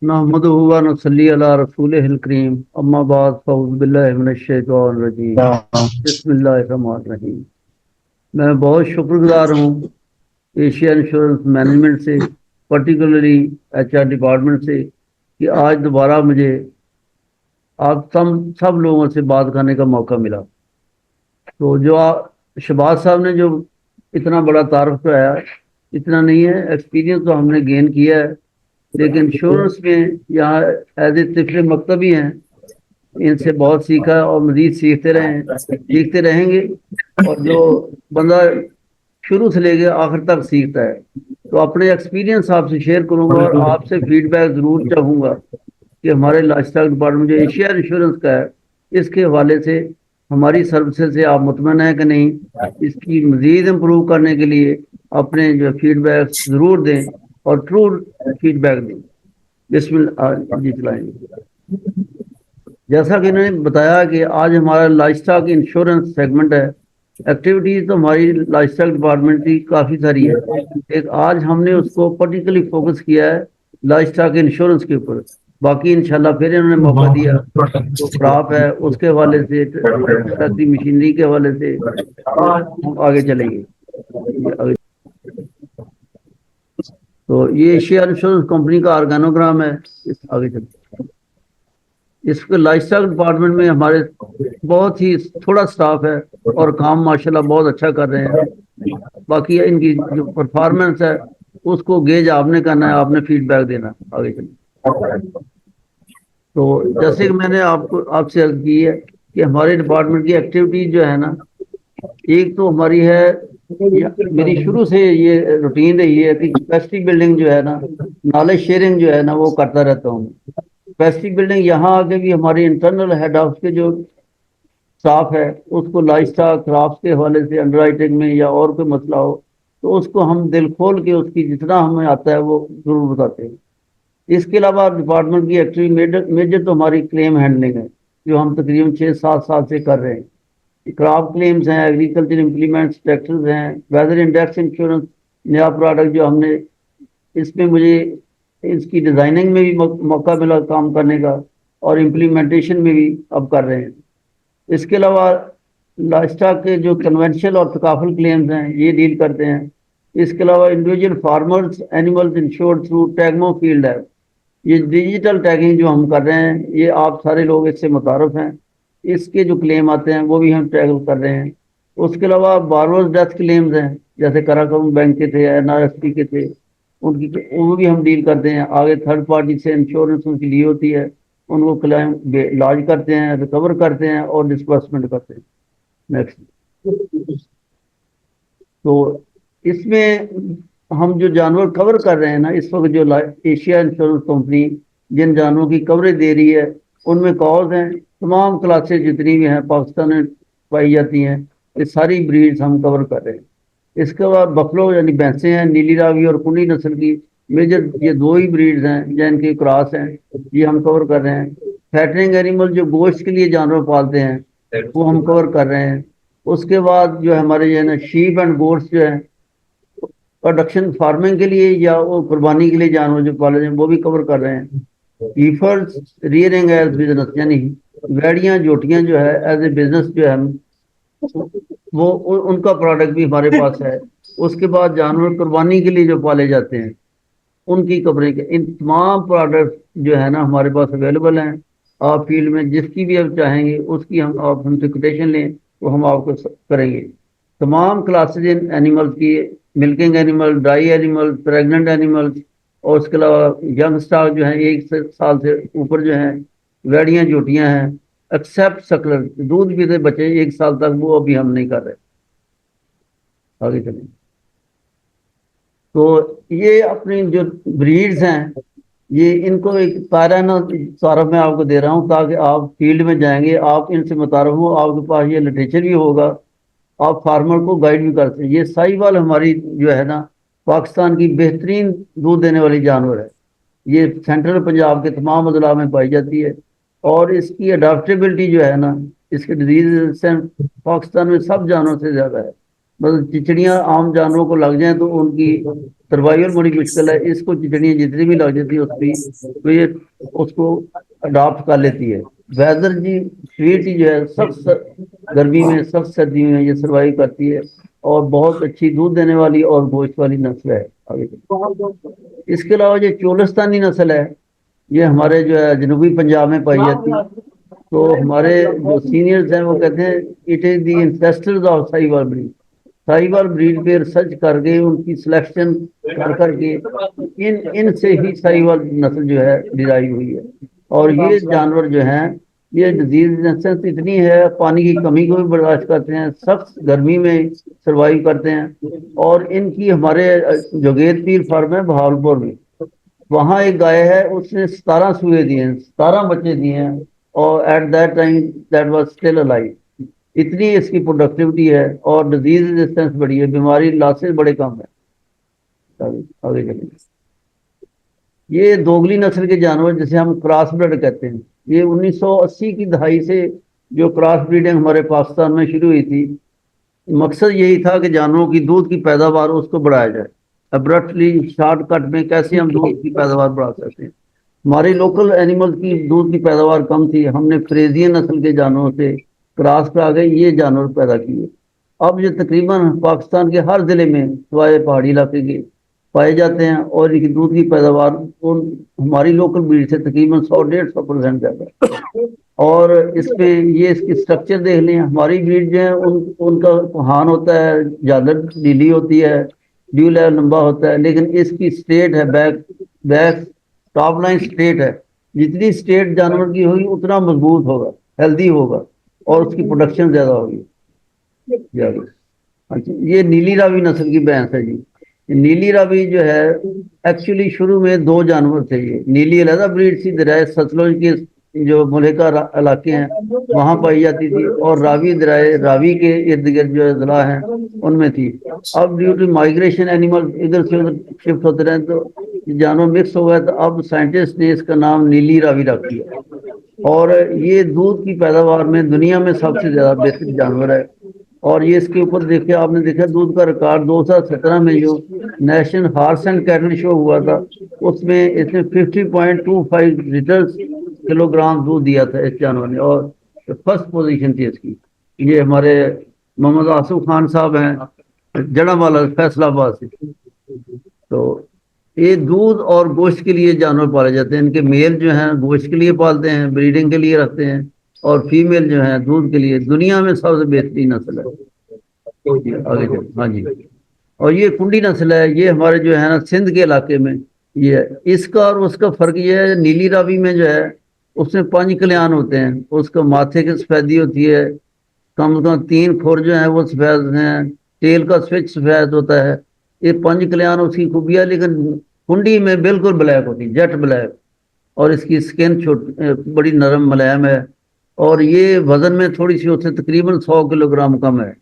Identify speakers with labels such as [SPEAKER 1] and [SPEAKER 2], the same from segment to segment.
[SPEAKER 1] نحمدہ و نصلی علی رسولہ الکریم اما بعد فاعوذ باللہ من الشیطان الرجیم بسم اللہ الرحمن الرحیم۔ میں بہت شکر گزار ہوں ایشیا انشورنس مینجمنٹ سے، پرٹیکولرلی ایچ آر ڈپارٹمنٹ سے، کہ آج دوبارہ مجھے آپ سب لوگوں سے بات کرنے کا موقع ملا۔ تو جو شہباز صاحب نے جو اتنا بڑا تعارف کرایا، اتنا نہیں ہے، ایکسپیرینس تو ہم نے گین کیا ہے، لیکن انشورنس میں یہاں ایز اے طفل مکتبی ہیں، ان سے بہت سیکھا اور مزید سیکھتے رہیں گے۔ اور جو بندہ شروع سے لے کے آخر تک سیکھتا ہے، تو اپنے ایکسپیرینس آپ سے شیئر کروں گا اور آپ سے فیڈ بیک ضرور چاہوں گا کہ ہمارے لائف اسٹائل ڈپارٹمنٹ جو ایشیا انشورنس کا ہے، اس کے حوالے سے ہماری سروسز سے آپ مطمئن ہیں کہ نہیں، اس کی مزید امپروو کرنے کے لیے اپنے جو فیڈ بیک ضرور دیں اور ٹرو فیڈ بیک دیں۔ بسم اللہ جی چلائیں گے۔ جیسا کہ انہوں نے بتایا کہ آج ہمارا لائف اسٹاک انشورنس سیگمنٹ ہے۔ ایکٹیویٹیز تو ہماری لائف اسٹائل ڈپارٹمنٹ کی کافی ساری ہے، ایک آج ہم نے اس کو پرٹیکولرلی فوکس کیا ہے لائف اسٹاک انشورنس کے اوپر۔ باقی انشاءاللہ پھر انہوں نے موقع دیا تو کراپ ہے اس کے حوالے سے، ٹریکٹری مشینری کے حوالے سے، تو ہم آگے چلیں گے۔ تو یہ ایشیا انشورنس کمپنی کا آرگانوگرام ہے، آگے چلتے ہیں۔ اس کے لائف اسٹائل ڈپارٹمنٹ میں ہمارے بہت ہی تھوڑا سٹاف ہے اور کام ماشاءاللہ بہت اچھا کر رہے ہیں۔ باقی ان کی جو پرفارمنس ہے اس کو گیج آپ نے کرنا ہے، آپ نے فیڈ بیک دینا۔ آگے چلیں۔ تو جیسے کہ میں نے آپ سے عرض کی ہے کہ ہمارے ڈپارٹمنٹ کی ایکٹیویٹی جو ہے نا، ایک تو ہماری ہے، میری شروع سے یہ روٹین رہی ہے کہ کیپیسٹی بلڈنگ جو ہے نا، نالج شیئرنگ جو ہے نا، وہ کرتا رہتا ہوں۔ کیپیسٹی بلڈنگ یہاں آگے بھی ہماری انٹرنل ہیڈ آفس کے جو اسٹاف ہے اس کو لائف اسٹاک کرافٹ کے حوالے سے انڈر رائٹنگ میں یا اور کوئی مسئلہ ہو تو اس کو ہم دل کھول کے اس کی جتنا ہمیں آتا ہے وہ ضرور بتاتے ہیں۔ اس کے علاوہ ڈپارٹمنٹ کی ایکٹیویٹی میجر تو ہماری کلیم ہینڈلنگ ہے، جو ہم تقریباً 6-7 سال سے کر رہے ہیں۔ کرافٹ کلیمز ہیں، ایگریکلچر امپلیمنٹس، ٹیکسز ہیں، ویدر انڈیکس انشورنس، نیا پروڈکٹ جو ہم نے، اس میں مجھے اس کی ڈیزائننگ میں بھی موقع ملا کام کرنے کا اور امپلیمنٹیشن میں بھی اب کر رہے ہیں۔ اس کے علاوہ لائف اسٹاک کے جو کنونشنل اور ثقافل کلیمز ہیں یہ ڈیل کرتے ہیں۔ اس کے علاوہ individual farmers animals insured through Tagmo field ہے، یہ ڈیجیٹل ٹیگنگ جو ہم کر رہے ہیں، یہ آپ سارے لوگ اس سے متعارف ہیں۔ اس کے جو کلیم آتے ہیں وہ بھی ہم ٹیگل کر رہے ہیں۔ اس کے علاوہ بارورز ڈیتھ کلیمز ہیں، جیسے کراکم بینک کے تھے، این آر ایس پی کے تھے، ان کی وہ بھی ہم ڈیل کرتے ہیں۔ آگے تھرڈ پارٹی سے انشورنس ان کی لی ہوتی ہے، ان کو کلیم علاج کرتے ہیں، ریکور کرتے ہیں اور ڈسبرسمنٹ کرتے ہیں۔ نیکسٹ۔ تو اس میں ہم جو جانور کور کر رہے ہیں نا اس وقت، جو ایشیا انشورنس کمپنی جن جانوروں کی کوریج دے رہی ہے ان میں کاؤز ہیں، تمام کلاسز جتنی بھی ہیں پاکستان میں پائی جاتی ہیں، یہ ساری بریڈز ہم کور کر رہے ہیں۔ اس کے بعد بفلو یعنی بھینسیں ہیں، نیلی راوی اور کنی نسل کی میجر یہ دو ہی بریڈز ہیں جن کی کراس ہیں، یہ ہم کور کر رہے ہیں۔ فیٹرنگ اینیمل جو گوشت کے لیے جانور پالتے ہیں وہ ہم کور کر رہے ہیں۔ اس کے بعد جو ہمارے جو ہے نا شیپ اینڈ گوٹس جو ہیں پروڈکشن فارمنگ کے لیے یا وہ قربانی کے لیے جانور جو پالے ہیں وہ بھی کور کر رہے ہیں۔ ایفرز ریئرنگ ایز بزنس یعنی ویڑیاں جوٹیاں جو ہے ایز اے بزنس جو ہے وہ ان کا پروڈکٹ بھی ہمارے پاس ہے۔ اس کے بعد جانور قربانی کے لیے جو پالے جاتے ہیں ان کی کورنگ، ان تمام پروڈکٹ جو ہے نا ہمارے پاس اویلیبل ہیں۔ آپ فیلڈ میں جس کی بھی آپ چاہیں گے اس کی آپ ہم سے کوٹیشن لیں وہ ہم آپ کو کریں گے۔ تمام کلاسز ان اینیمل کی، milking animal, dry animal, pregnant animal, اور اس کے علاوہ ینگ سٹاک جو ہیں 1 سال سے اوپر جو ہیں، ویڑیاں جوٹیاں ہیں، ایکسیپٹ سکلر دودھ پیتے بچے 1 سال تک، وہ ابھی ہم نہیں کر رہے۔ آگے چلیں۔ تو یہ اپنی جو بریڈز ہیں یہ ان کو ایک تارانہ تعارف میں آپ کو دے رہا ہوں تاکہ آپ فیلڈ میں جائیں گے آپ ان سے متعارف ہو، آپ کے پاس یہ لٹریچر بھی ہوگا، آپ فارمر کو گائیڈ بھی کرتے ہیں۔ یہ ساہیوال ہماری جو ہے نا پاکستان کی بہترین دودھ دینے والی جانور ہے، یہ سینٹرل پنجاب کے تمام اضلاع میں پائی جاتی ہے، اور اس کی اڈاپٹیبلٹی جو ہے نا، اس کے ڈیزیز پاکستان میں سب جانوروں سے زیادہ ہے۔ मतलब चिचड़ियाँ आम जानवरों को लग जाएं तो उनकी सर्वाइवल बड़ी मुश्किल है। इसको चिचड़ियाँ जितनी भी लग जाती है उसकी, तो ये उसको अडॉप्ट कर लेती है। वेदर जी स्वीट ही जो है सख्त गर्मी में सख्त सर्दी में ये सर्वाइव करती है, और बहुत अच्छी दूध देने वाली और गोश्त वाली नस्ल है। आगे इसके अलावा ये चोलिस्तानी नस्ल है, ये हमारे जो है जनूबी पंजाब में पाई जाती है। तो हमारे जो सीनियर्स हैं वो कहते हैं it is the ancestors of Sahiwal breed. Sahiwal breed पे रिसर्च करके उनकी सिलेक्शन कर करके इनसे ही साहिवाल नस्ल जो है डिराइव हुई है। और ये जानवर जो हैं ये डिजीज रेजिस्टेंस इतनी है, पानी की कमी को भी बर्दाश्त करते हैं, सख्त गर्मी में सर्वाइव करते हैं। और इनकी हमारे जोगेद पीर फार्म है बहावलपुर में, वहाँ एक गाय है उसने 17 सूए दिए हैं, 17 बच्चे दिए हैं, और at that time that was still alive. इतनी इसकी प्रोडक्टिविटी है और डिजीज रेजिस्टेंस बड़ी है, बीमारी लॉसेस बड़े कम है। आगे चलिए। ये दोगली नस्ल के जानवर जिसे हम क्रॉस ब्रीड कहते हैं, ये 1980 की दहाई से जो क्रॉस ब्रीडिंग हमारे पाकिस्तान में शुरू हुई थी, मकसद यही था कि जानवरों की दूध की पैदावार उसको बढ़ाया जाए। अब्रप्टली शॉर्टकट में कैसे हम दूध की पैदावार बढ़ा सकते हैं। हमारे लोकल एनिमल की दूध की पैदावार कम थी, हमने फ्रेजियन नस्ल के जानवरों से क्रॉस करा के ये जानवर पैदा किए। अब ये तकरीबन पाकिस्तान के हर जिले में सिवाय पहाड़ी इलाके के पाए जाते हैं, और इनकी दूध की पैदावार उन हमारी लोकल ब्रीड से तकरीबन 100-150% ज़्यादा है। और इसमें ये इसकी स्ट्रक्चर देख लें, हमारी ब्रीड जो है उनका हान होता है, ज़्यादा ढीली होती है, ड्यू लेवल लंबा होता है, लेकिन इसकी स्ट्रेट है, back back top line straight है। जितनी स्ट्रेट जानवर की होगी उतना मजबूत होगा, हेल्दी होगा, और उसकी प्रोडक्शन ज़्यादा होगी। अच्छा, ये नीली रावी नस्ल की भैंस है जी। नीली रावी जो है एक्चुअली शुरू में 2 जानवर थे। ये नीली अलहदा ब्रीड सी दरिया सतलुज के जो मुल्का इलाके हैं वहाँ पाई जाती थी, और रावी दरिया रावी के इर्द गिर्द जो अजला हैं उनमें थी। अब ड्यू टू माइग्रेशन एनिमल इधर से उधर शिफ्ट होते रहे तो जानवर मिक्स हो गया, तो अब साइंटिस्ट ने इसका नाम नीली रावी रख दिया। और ये दूध की पैदावार में दुनिया में सबसे ज़्यादा बेहतर जानवर है। और ये इसके ऊपर देखिए, आपने देखा दूध का रिकॉर्ड 2017 में जो national horse and cattle show हुआ था उसमें इसने 50.25 लीटर किलोग्राम दूध दिया था इस जानवर ने, और फर्स्ट पोजीशन थी इसकी। ये हमारे मोहम्मद आसिफ खान साहब हैं जड़ावाला फैसलाबाद से। तो ये दूध और गोश्त के लिए जानवर पाले जाते हैं। इनके मेल जो हैं गोश्त के लिए पालते हैं, ब्रीडिंग के लिए रखते हैं, और फीमेल जो है दूध के लिए। दुनिया में सबसे बेहतरीन नस्ल है। आगे चलो। हाँ जी, और ये कुंडी नस्ल है, ये हमारे जो है ना सिंध के इलाके में ये है। इसका और उसका फर्क ये है, नीली रावी में जो है उसमें 5 कल्याण होते हैं, उसका माथे की सफेदी होती है, कम से कम 3 खुर जो है वो सफेद हैं, टेल का स्विच सफेद होता है। ये 5 कल्याण उसकी खूबियाँ, लेकिन कुंडी में बिल्कुल ब्लैक होती है, जेट ब्लैक, और इसकी स्किन बड़ी नरम मुलायम है, और ये वजन में थोड़ी सी उससे तकरीबन 100 किलोग्राम कम है।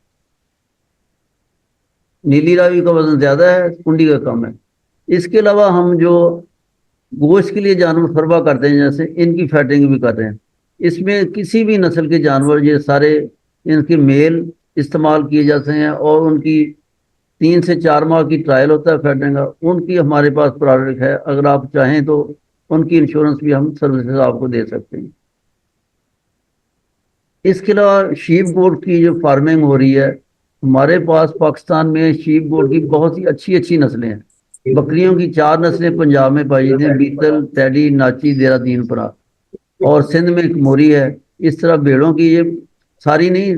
[SPEAKER 1] नीली रावी का वजन ज्यादा है, कुंडी का कम है। इसके अलावा हम जो गोश्त के लिए जानवर फरवा करते हैं, जैसे इनकी फैटिंग भी करते हैं। इसमें किसी भी नस्ल के जानवर ये सारे इनके मेल इस्तेमाल किए जाते हैं, और उनकी 3 से 4 माह की ट्रायल होता है फैटिंग का। उनकी हमारे पास प्रोडक्ट है, अगर आप चाहें तो उनकी इंश्योरेंस भी हम सर्विसेज आपको दे सकते हैं। इसके अलावा शीप गोट की जो फार्मिंग हो रही है हमारे पास पाकिस्तान में, शीप गोट की बहुत ही अच्छी अच्छी नस्लें हैं। बकरियों की 4 नस्लें पंजाब में पाई जाती हैं, बीतल, टैडी, नाची, देरा, दीन परा, और सिंध में एक मोरी है। इस तरह भेड़ों की ये सारी नहीं,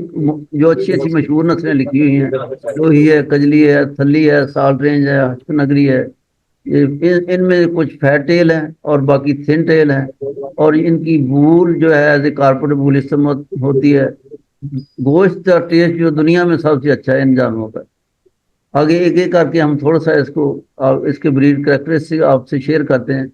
[SPEAKER 1] जो अच्छी अच्छी मशहूर नस्लें लिखी हुई हैं, लोही है, कजली है, थली है, साल्ट रेंज है, हश्तनगरी है। इनमें कुछ फैट टेल है और बाकी थिन टेल है, और इनकी वूल जो है एज ए कारपेट वूल इस्तेमाल होती है। गोश्त का टेस्ट जो दुनिया में सबसे अच्छा है इन जानवरों का। आगे एक एक करके हम थोड़ा सा इसके ब्रीड कैरेक्टरिस्टिक आपसे शेयर करते हैं।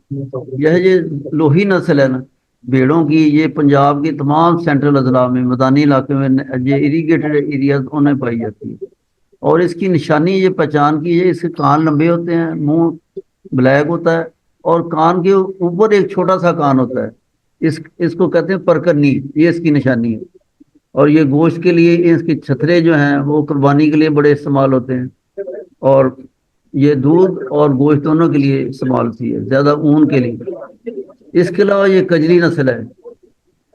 [SPEAKER 1] यह लोही नस्ल है ना भेड़ों की, ये पंजाब के तमाम सेंट्रल अजला में, मैदानी इलाके में, ये इरीगेटेड एरिया उन्हें पाई जाती है। और इसकी निशानी ये पहचान की है, इसके कान लंबे होते हैं, मुंह ब्लैक होता है, और कान के ऊपर एक छोटा सा कान होता है। इसको कहते हैं परकरनी, ये इसकी निशानी है। اور یہ گوشت کے لیے اس کے چھترے جو ہیں وہ قربانی کے لیے بڑے استعمال ہوتے ہیں، اور یہ دودھ اور گوشت دونوں کے لیے استعمال ہوتی ہے، زیادہ اون کے لیے۔ اس کے علاوہ یہ کجلی نسل ہے،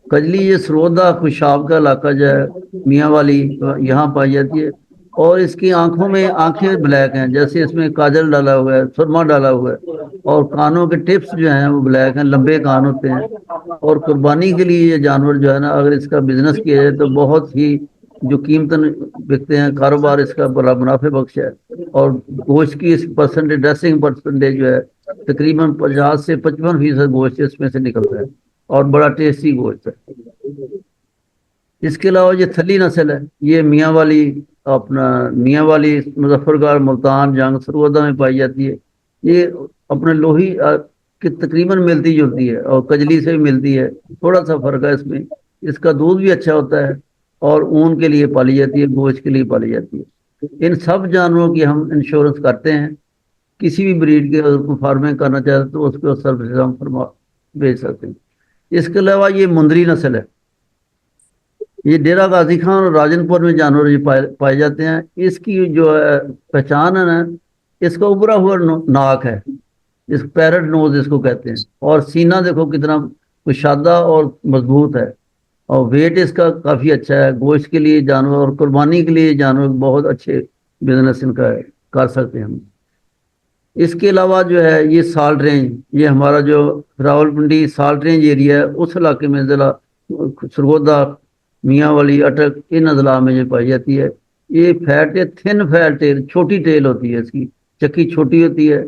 [SPEAKER 1] کجلی یہ سرودہ خوشاب کا علاقہ جو ہے میاں والی یہاں پائی جاتی ہے، اور اس کی آنکھوں میں آنکھیں بلیک ہیں، جیسے اس میں کاجل ڈالا ہوا ہے، سرما ڈالا ہوا ہے، اور کانوں کے ٹپس جو ہیں وہ بلیک ہیں، لمبے کان ہوتے ہیں۔ اور قربانی کے لیے یہ جانور جو ہے نا، اگر اس کا بزنس کیا جائے تو بہت ہی جو قیمتاً بکتے ہیں، کاروبار اس کا بڑا منافع بخش ہے، اور گوشت کی اس پرسنٹیج ڈریسنگ پرسنٹیج جو ہے تقریباً 50 سے 55% گوشت اس میں سے نکلتا ہے، اور بڑا ٹیسٹی گوشت ہے۔ اس کے علاوہ یہ تھلی نسل ہے، یہ میاں والی میاں والی مظفر گڑھ، ملتان، جنگ، سرودہ میں پائی جاتی ہے۔ یہ اپنے لوہی کی تقریباً ملتی جلتی ہے، اور کجلی سے بھی ملتی ہے، تھوڑا سا فرق ہے اس میں۔ اس کا دودھ بھی اچھا ہوتا ہے، اور اون کے لیے پالی جاتی ہے، گوشت کے لیے پالی جاتی ہے۔ ان سب جانوروں کی ہم انشورنس کرتے ہیں، کسی بھی بریڈ کے اگر کوئی فارمنگ کرنا چاہتے تو اس کو سروسز ہم بھیج سکتے ہیں۔ اس کے علاوہ یہ مندری نسل ہے، یہ ڈیرہ غازی خان اور راجن پور میں جانور یہ پائے جاتے ہیں۔ اس کی جو پہچان ہے نا، اس کا ابھرا ہوا ناک ہے، اس پیرٹ نوز اس کو کہتے ہیں، اور سینہ دیکھو کتنا کشادہ اور مضبوط ہے، اور ویٹ اس کا کافی اچھا ہے۔ گوشت کے لیے جانور اور قربانی کے لیے جانور بہت اچھے بزنس ان کا ہے، کر سکتے ہیں ہم۔ اس کے علاوہ جو ہے یہ سالٹ رینج، یہ ہمارا جو راولپنڈی سالٹ رینج ایریا ہے، اس علاقے میں ضلع سرگودا، میاں والی، اٹک، ان اضلاع میں یہ پائی جاتی ہے۔ یہ فیٹ ہے، تھن فیٹ ٹیل، چھوٹی ٹیل ہوتی ہے، اس کی چکی چھوٹی ہوتی ہے۔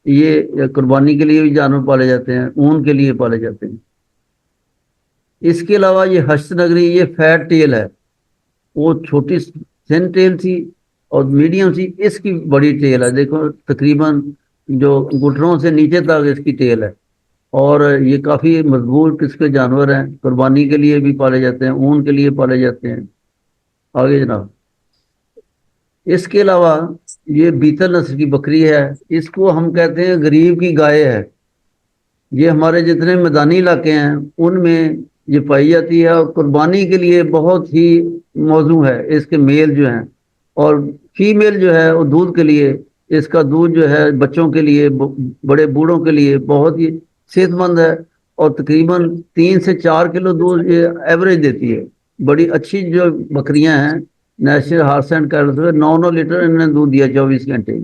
[SPEAKER 1] یہ قربانی کے لیے بھی جانور پالے جاتے ہیں، اون کے لیے پالے جاتے ہیں۔ اس کے علاوہ یہ ہشت نگری، یہ فیٹ ٹیل ہے، وہ چھوٹی تھن ٹیل تھی اور میڈیم سی، اس کی بڑی ٹیل ہے، دیکھو تقریباً جو گھٹنوں سے نیچے تک اس کی ٹیل ہے، اور یہ کافی مضبوط قسم کے جانور ہیں، قربانی کے لیے بھی پالے جاتے ہیں، اون کے لیے پالے جاتے ہیں۔ آگے جناب، اس کے علاوہ یہ بیتل نسل کی بکری ہے، اس کو ہم کہتے ہیں غریب کی گائے ہے۔ یہ ہمارے جتنے میدانی علاقے ہیں ان میں یہ پائی جاتی ہے، اور قربانی کے لیے بہت ہی موزوں ہے۔ اس کے میل جو ہیں، اور فیمیل جو ہے وہ دودھ کے لیے، اس کا دودھ جو ہے بچوں کے لیے، بڑے بوڑھوں کے لیے بہت ہی صحت مند ہے، اور تقریباً 3 سے 4 کلو دودھ یہ ایوریج دیتی ہے۔ بڑی اچھی جو بکریاں ہیں نیشنل ہارس اینڈ کیٹل سے 9 لیٹر انہوں نے دودھ دیا 24 گھنٹے،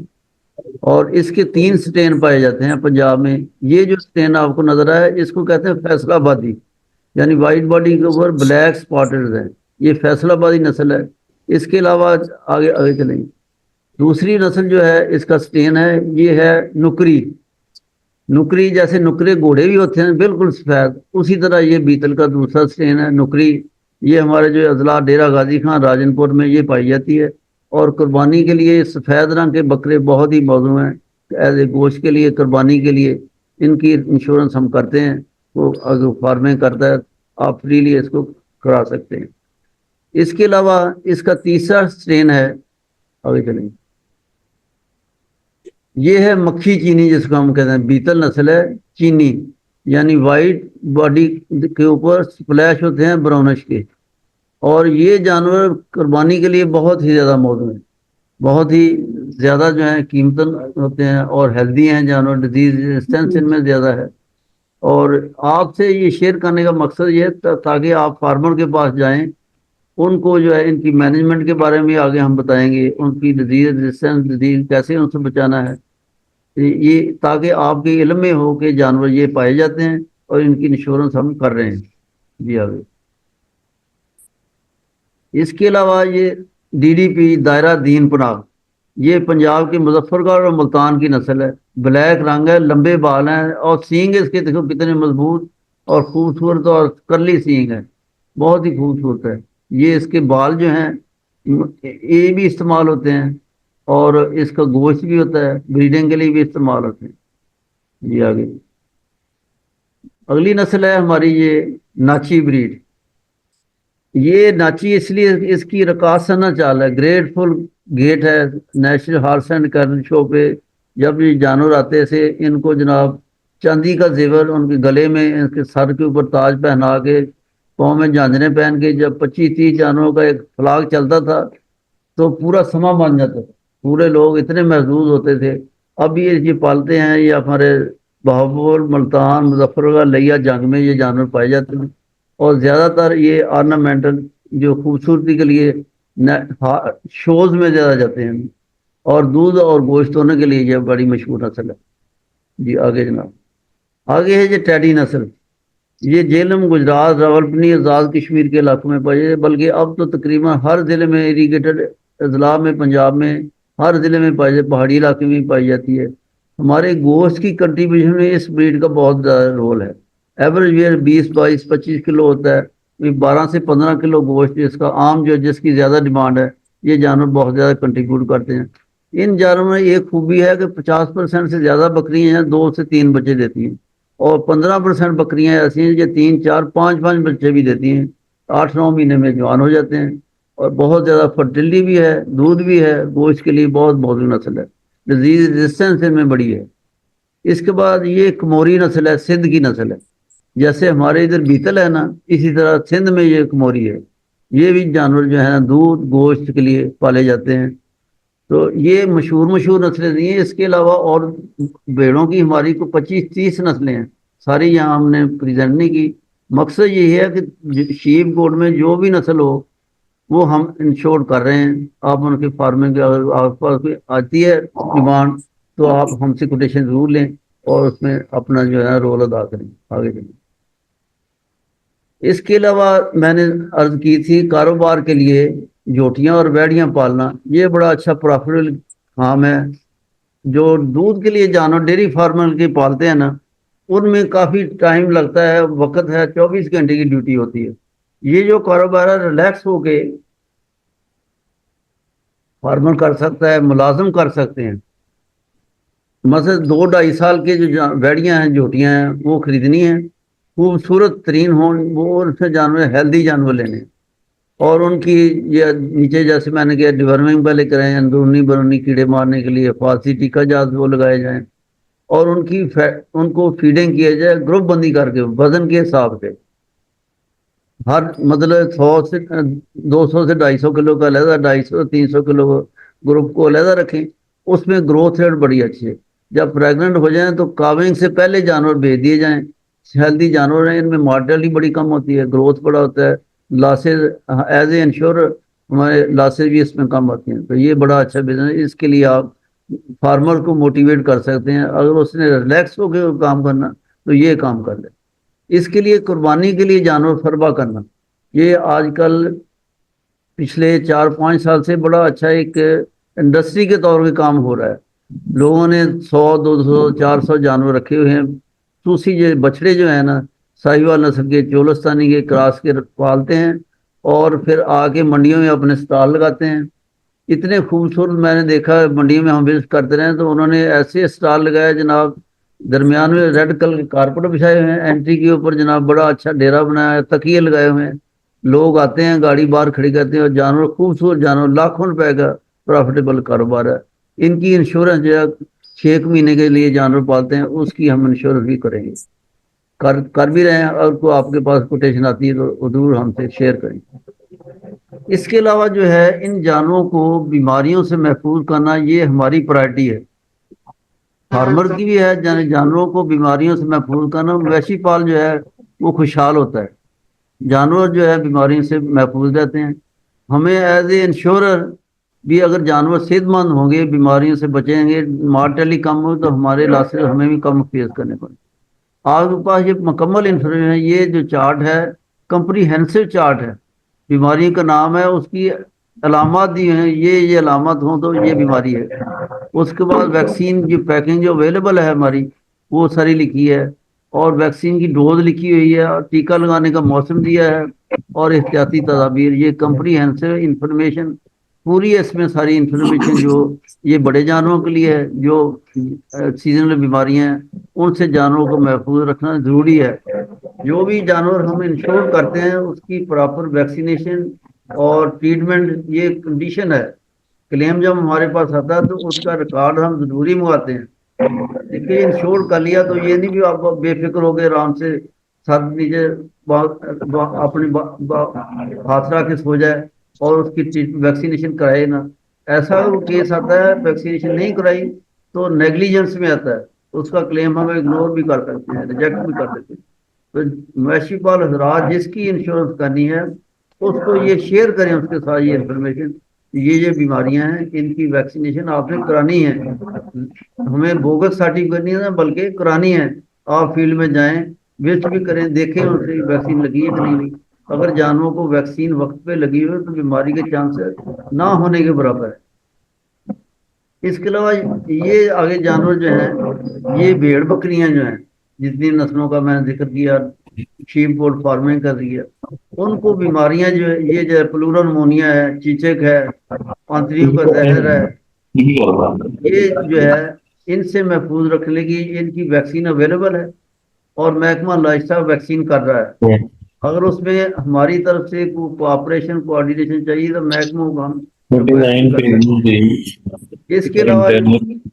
[SPEAKER 1] اور اس کے 3 سٹین پائے جاتے ہیں پنجاب میں۔ یہ جو سٹین آپ کو نظر آیا، اس کو کہتے ہیں فیصلہ آبادی، یعنی وائٹ باڈی کے اوپر بلیک سپاٹڈ ہیں، یہ فیصلہ آبادی نسل ہے۔ اس کے علاوہ آگے چلیں، دوسری نسل جو ہے اس کا سٹین ہے، یہ ہے نکری۔ نکری جیسے نکرے گھوڑے بھی ہوتے ہیں بالکل سفید، اسی طرح یہ بیتل کا دوسرا سٹین ہے نکری۔ یہ ہمارے جو اضلاع ڈیرہ غازی خان، راجن پور میں یہ پائی جاتی ہے، اور قربانی کے لیے سفید رنگ کے بکرے بہت ہی موزوں ہیں، ایز اے گوشت کے لیے، قربانی کے لیے ان کی انشورنس ہم کرتے ہیں۔ وہ اگر فارمنگ کرتا ہے آپ فریلی اس کو کرا سکتے ہیں۔ اس کے علاوہ اس کا تیسرا سٹین ہے، آگے چلیں، یہ ہے مکھی چینی، جس کو ہم کہتے ہیں بیتل نسل ہے چینی، یعنی وائٹ باڈی کے اوپر سپلیش ہوتے ہیں براؤنش کے، اور یہ جانور قربانی کے لیے بہت ہی زیادہ موزوں ہیں، بہت ہی زیادہ جو ہیں قیمتاً ہوتے ہیں، اور ہیلدی ہیں جانور، ڈیزیز ریزسٹنس ان میں زیادہ ہے۔ اور آپ سے یہ شیئر کرنے کا مقصد یہ ہے تاکہ آپ فارمر کے پاس جائیں، ان کو جو ہے ان کی مینجمنٹ کے بارے میں آگے ہم بتائیں گے، ان کی ڈیزیز ریزسٹنس ڈیزیز کیسے ان سے بچانا ہے، یہ تاکہ آپ کے علم میں ہو کہ جانور یہ پائے جاتے ہیں اور ان کی انشورنس ہم کر رہے ہیں۔ جی آگے، اس کے علاوہ یہ ڈی ڈی پی دائرہ دین پناہ، یہ پنجاب کے مظفر گڑھ اور ملتان کی نسل ہے، بلیک رنگ ہے، لمبے بال ہیں، اور سینگ اس کے دیکھو کتنے مضبوط اور خوبصورت، اور کرلی سینگ ہے، بہت ہی خوبصورت ہے۔ یہ اس کے بال جو ہیں یہ بھی استعمال ہوتے ہیں، اور اس کا گوشت بھی ہوتا ہے، بریڈنگ کے لیے بھی استعمال ہوتے ہیں۔ جی آگے، اگلی نسل ہے ہماری یہ ناچی بریڈ۔ یہ ناچی اس لیے اس کی رقاصانہ چال ہے، گریٹ فل گیٹ ہے، نیشنل ہارس اینڈ کیٹل شو پہ جب یہ جانور آتے تھے ان کو جناب چاندی کا زیور ان کے گلے میں، ان کے سر کے اوپر تاج پہنا کے پاؤں میں جھانجریں پہن کے جب 25-30 جانوروں کا ایک فلاگ چلتا تھا تو پورا سما بن جاتا تھا، پورے لوگ اتنے محظوظ ہوتے تھے۔ اب یہ پالتے ہیں، یہ ہمارے بہاول، ملتان، مظفر گڑھ، لیا جنگ میں یہ جانور پائے جاتے ہیں، اور زیادہ تر یہ آرنامنٹل جو خوبصورتی کے لیے شوز میں زیادہ جاتے ہیں، اور دودھ اور گوشت ہونے کے لیے یہ بڑی مشہور نسل ہے۔ جی آگے جناب، آگے ہے یہ ٹیڈی نسل۔ یہ جہلم، گجرات، راولپنی، آزاد کشمیر کے علاقوں میں پائی جاتی ہے، بلکہ اب تو تقریباً ہر ضلع میں، اریگیٹڈ اضلاع میں، پنجاب میں ہر ضلع میں پائی جاتی، پہاڑی علاقے میں پائی جاتی ہے۔ ہمارے گوشت کی کنٹریبیوشن میں اس بریڈ کا بہت زیادہ رول ہے۔ ایوریج ویئر 20-22-25 کلو ہوتا ہے، 12 سے 15 کلو گوشت جس کا عام جس کی زیادہ ڈیمانڈ ہے، یہ جانور بہت زیادہ کنٹریبیوٹ کرتے ہیں۔ ان جانوروں میں ایک خوبی ہے کہ 50% سے زیادہ بکریاں ہیں 2 سے 3 بچے دیتی ہیں، اور 15% بکریاں ایسی ہیں جو 3 4 5 بچے بھی دیتی ہیں، 8-9 مہینے میں جوان ہو جاتے ہیں، اور بہت زیادہ فرٹیلٹی بھی ہے، دودھ بھی ہے، گوشت کے لیے بہت موزوں نسل ہے، ڈیزیز ریزسٹنس ان میں بڑی ہے۔ اس کے بعد یہ کموری نسل ہے، سندھ کی نسل ہے، جیسے ہمارے ادھر بیتل ہے نا، اسی طرح سندھ میں یہ کموری ہے۔ یہ بھی جانور جو ہیں دودھ گوشت کے لیے پالے جاتے ہیں۔ تو یہ مشہور نسلیں نہیں ہیں، اس کے علاوہ اور بھیڑوں کی ہماری کو 25-30 نسلیں ہیں، ساری یہاں ہم نے پریزنٹ نہیں کی۔ مقصد یہ ہے کہ شیپ گوٹ میں جو بھی نسل ہو وہ ہم انشور کر رہے ہیں۔ آپ ان کی فارمنگ اگر آپ پاس کوئی آتی ہے ڈیمانڈ تو آپ ہم سے کوٹیشن ضرور لیں اور اس میں اپنا جو ہے رول ادا کریں۔ آگے چلیں۔ اس کے علاوہ میں نے عرض کی تھی کاروبار کے لیے جوٹیاں اور ویڑیاں پالنا، یہ بڑا اچھا پروفیٹیبل کام ہے۔ جو دودھ کے لیے جانور ڈیری فارمر کے پالتے ہیں نا، ان میں کافی ٹائم لگتا ہے، وقت ہے، 24 گھنٹے کی ڈیوٹی ہوتی ہے۔ یہ جو کاروبار ہے ریلیکس ہو کے فارمر کر سکتا ہے، ملازم کر سکتے ہیں۔ مثلا 2-2.5 سال کے جو ویڑیاں ہیں، جوٹیاں ہیں، وہ خریدنی ہیں، خوبصورت ترین ہوں، وہ ان سے جانور ہیلدی جانور لینے، اور ان کی یہ نیچے جیسے میں نے کہا ڈیورمنگ پہلے کریں، اندرونی بیرونی کیڑے مارنے کے لیے فارسی ٹیکا جات وہ لگائے جائیں، اور ان کو فیڈنگ کیا جائے گروپ بندی کر کے وزن کے حساب سے، ہر مطلب 200 سے 250 کلو کا علیحدہ، 250-300 کلو گروپ کو علیحدہ رکھیں، اس میں گروتھ ریٹ بڑی اچھی ہے۔ جب پریگننٹ ہو جائیں تو کاونگ سے پہلے جانور بھیج دیے جائیں، ہیلدی جانور ہیں، ان میں مارٹیلٹی بڑی کم ہوتی ہے، گروتھ بڑا ہوتا ہے، لاسز ایز اے انشور ہمارے لاسز بھی اس میں کم ہوتی ہیں۔ تو یہ بڑا اچھا بزنس ہے، اس کے لیے آپ فارمر کو موٹیویٹ کر سکتے ہیں۔ اگر اس نے ریلیکس ہو کے کام کرنا تو یہ کام کر لے۔ اس کے لیے قربانی کے لیے جانور فربا کرنا، یہ آج کل پچھلے 4-5 سال سے بڑا اچھا ایک انڈسٹری کے طور پہ کام ہو رہا ہے۔ لوگوں نے 100-200-400 جانور رکھے ہوئے ہیں، دوسری جو بچڑے جو ہیں نا ساہیوال نسل کے، چولستانی کے کراس کے پالتے ہیں، اور پھر آ کے منڈیوں میں اپنے سٹال لگاتے ہیں۔ اتنے خوبصورت میں نے دیکھا منڈیوں میں ہم وزٹ کرتے رہے تو انہوں نے ایسے سٹال لگایا جناب، درمیان میں ریڈ کلر کے کارپیٹ بچھائے ہوئے ہیں، انٹری کے اوپر جناب بڑا اچھا ڈیرا بنایا ہے، تکیے لگائے ہوئے ہیں، لوگ آتے ہیں، گاڑی باہر کھڑی کرتے ہیں، اور جانور خوبصورت جانور، لاکھوں روپے کا پروفیٹیبل کاروبار ہے۔ ان کی انشورنس جو ہے 6 مہینے کے لیے جانور پالتے ہیں، اس کی ہم انشورنس بھی کریں گے، کر بھی رہے ہیں، اور کو آپ کے پاس کوٹیشن آتی ہے تو ضرور ہم سے شیئر کریں۔ اس کے علاوہ جو ہے ان جانوروں کو بیماریوں سے محفوظ کرنا یہ ہماری پرائرٹی ہے، فارمر کی بھی ہے، جانوروں کو بیماریوں سے محفوظ کرنا۔ مویشی پال جو ہے وہ خوشحال ہوتا ہے، جانور جو ہے بیماریوں سے محفوظ رہتے ہیں۔ ہمیں ایز اے انشورر بھی اگر جانور صحت مند ہوں گے، بیماریوں سے بچیں گے، مارٹیلٹی کم ہو تو ہمارے لاسز ہمیں بھی کم فیس کرنے پڑیں۔ آپ کے پاس یہ مکمل انفارمیشن ہے، یہ جو چارٹ ہے کمپریہنسو چارٹ ہے، بیماری کا نام ہے، اس کی علامات دی ہیں، یہ علامات ہوں تو یہ بیماری ہے۔ اس کے بعد ویکسین کی پیکنگ جو اویلیبل ہے ہماری وہ ساری لکھی ہے، اور ویکسین کی ڈوز لکھی ہوئی ہے، اور ٹیکہ لگانے کا موسم دیا ہے، اور احتیاطی تدابیر، یہ کمپریہنسو انفارمیشن پوری ہے۔ اس میں ساری انفارمیشن جو یہ بڑے جانوروں کے لیے ہے، جو سیزنل بیماریاں ہیں ان سے جانوروں کو محفوظ رکھنا ضروری ہے۔ جو بھی جانور ہم انشور کرتے ہیں اس کی پراپر ویکسینیشن اور ٹریٹمنٹ یہ کنڈیشن ہے۔ کلیم جب ہمارے پاس آتا ہے تو اس کا ریکارڈ ہم ضروری منگواتے ہیں، دیکھیے انشور کر لیا تو یہ نہیں کہ آپ بے فکر ہو کے آرام سے सर नीचे अपने हाथ रख के सो जाए और उसकी वैक्सीनेशन कराए ना। ऐसा अगर वो केस आता है वैक्सीनेशन नहीं कराई तो नेग्लिजेंस में आता है, उसका क्लेम हम इग्नोर भी कर सकते हैं, रिजेक्ट भी कर सकते हैं। तो मवेशी पाल हजरात जिसकी इंश्योरेंस करनी है उसको ये शेयर करें उसके साथ ये इन्फॉर्मेशन, ये बीमारियां हैं, इनकी वैक्सीनेशन आपने करानी है, हमें बोगस सर्टिफिकेट नहीं है बल्कि करानी है। आप फील्ड में जाएं, विजिट भी करें, देखें उनसे वैक्सीन लगी है कि नहीं लगी। अगर जानवरों को वैक्सीन वक्त पे लगी हुई है तो बीमारी के चांसेस ना होने के बराबर है। इसके अलावा ये आगे जानवर जो हैं, ये भेड़ बकरियां जो हैं, जितनी नस्लों का मैंने जिक्र किया, शीप गोट फार्मिंग कर रही है, उनको बीमारियां जो है, ये जो प्लूरल मोनिया है, चीचक है, आंतरियों का जहर है, ये जो है इनसे महफूज रखने की इनकी वैक्सीन अवेलेबल है और महकमा लाइफस्टाइल वैक्सीन कर रहा है। अगर उसमें हमारी तरफ से कोऑपरेशन कोऑर्डिनेशन चाहिए तो महकमों को हम request कर सकते हैं। इसके अलावा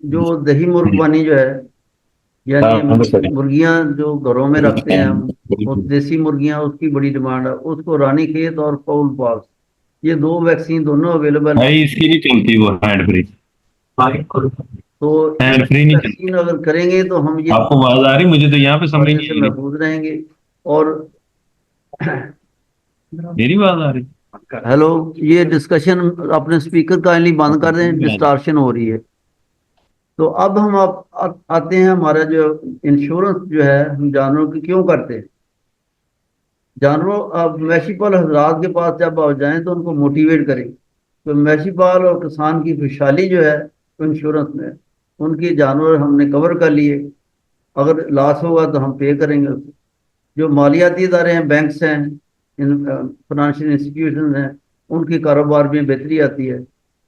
[SPEAKER 1] जो दही मुर्गबानी जो है, यानी मुर्गियां जो घरों में रखते हैं हम, वो देसी मुर्गियां, उसकी बड़ी डिमांड है, उसको रानीखेत और फाउल पॉक्स, ये दो वैक्सीन दोनों अवेलेबल है।
[SPEAKER 2] इसकी नहीं चलती वो हैंड फ्री,
[SPEAKER 1] तो
[SPEAKER 2] हैंड फ्री नहीं चलती।
[SPEAKER 1] वैक्सीन अगर करेंगे तो हम ये
[SPEAKER 2] आपको आवाज आ रही? मुझे तो यहाँ पे समझ नहीं
[SPEAKER 1] से
[SPEAKER 2] आ रही।
[SPEAKER 1] महफूज रहेंगे। और
[SPEAKER 2] मेरी आवाज आ रही?
[SPEAKER 1] हेलो, ये डिस्कशन अपने स्पीकर काइंडली बंद कर दें, डिस्टॉर्शन हो रही है। तो अब हम आते हैं हमारा जो इंश्योरेंस जो है हम जानवरों की क्यों करते हैं। जानवरों, अब मवेशी पाल हजरात के पास जब आप जाएं तो उनको मोटिवेट करें। तो मवेशी पाल और किसान की खुशहाली जो है तो इंश्योरेंस में उनके जानवर हमने कवर कर लिए, अगर लॉस होगा तो हम पे करेंगे उसको। जो मालियाती इदारे हैं, बैंक्स हैं, फाइनेंशियल इंस्टीट्यूशन हैं, उनके कारोबार में बेहतरी आती है।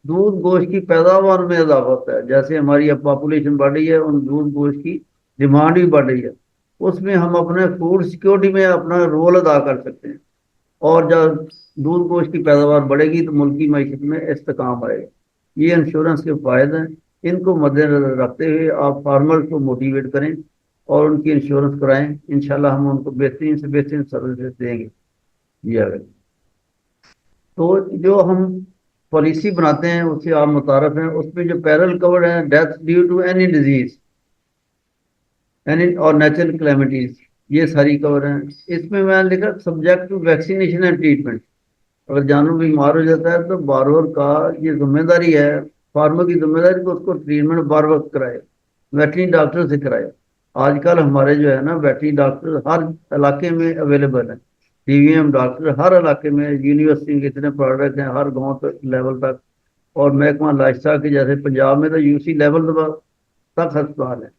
[SPEAKER 1] दूध गोश्त की पैदावार में इजाफा होता है, जैसे हमारी अब पॉपुलेशन बढ़ रही है, उन दूध गोश्त की डिमांड भी बढ़ रही है, उसमें हम अपने फूड सिक्योरिटी में अपना रोल अदा कर सकते हैं। और जब दूध गोश्त की पैदावार बढ़ेगी तो मुल्क की मैशत में इस्तेकाम आएगा। ये इंश्योरेंस के फायदे हैं, इनको मद्देनजर रखते हुए आप फार्मर्स को मोटिवेट करें और उनकी इंश्योरेंस कराएं। इंशाल्लाह हम उनको बेहतरीन से बेहतरीन सर्विसेज देंगे। जी अगर तो जो हम पॉलिसी बनाते हैं उससे आप मुतारफ हैं, उसमें जो पैरल कवर है, death due to any disease any और नेचुरल कैलेमिटीज, ये सारी कवर हैं। इसमें मैंने लिखा subject to vaccination and treatment. अगर जानवर बीमार हो जाता है तो बारोर का ये जिम्मेदारी है, फार्मर की जिम्मेदारी को उसको ट्रीटमेंट बार वक्त कराए, वेटरनरी डॉक्टर से कराए। आजकल हमारे जो है ना वेटरनरी डॉक्टर हर इलाके में अवेलेबल है, डीवीएम डॉक्टर हर इलाके में, यूनिवर्सिटी के इतने प्रोडक्ट हैं हर गांव तक लेवल तक। और महकमा लाइफस्टाइल के जैसे पंजाब में तो यूसी लेवल तक अस्पताल है।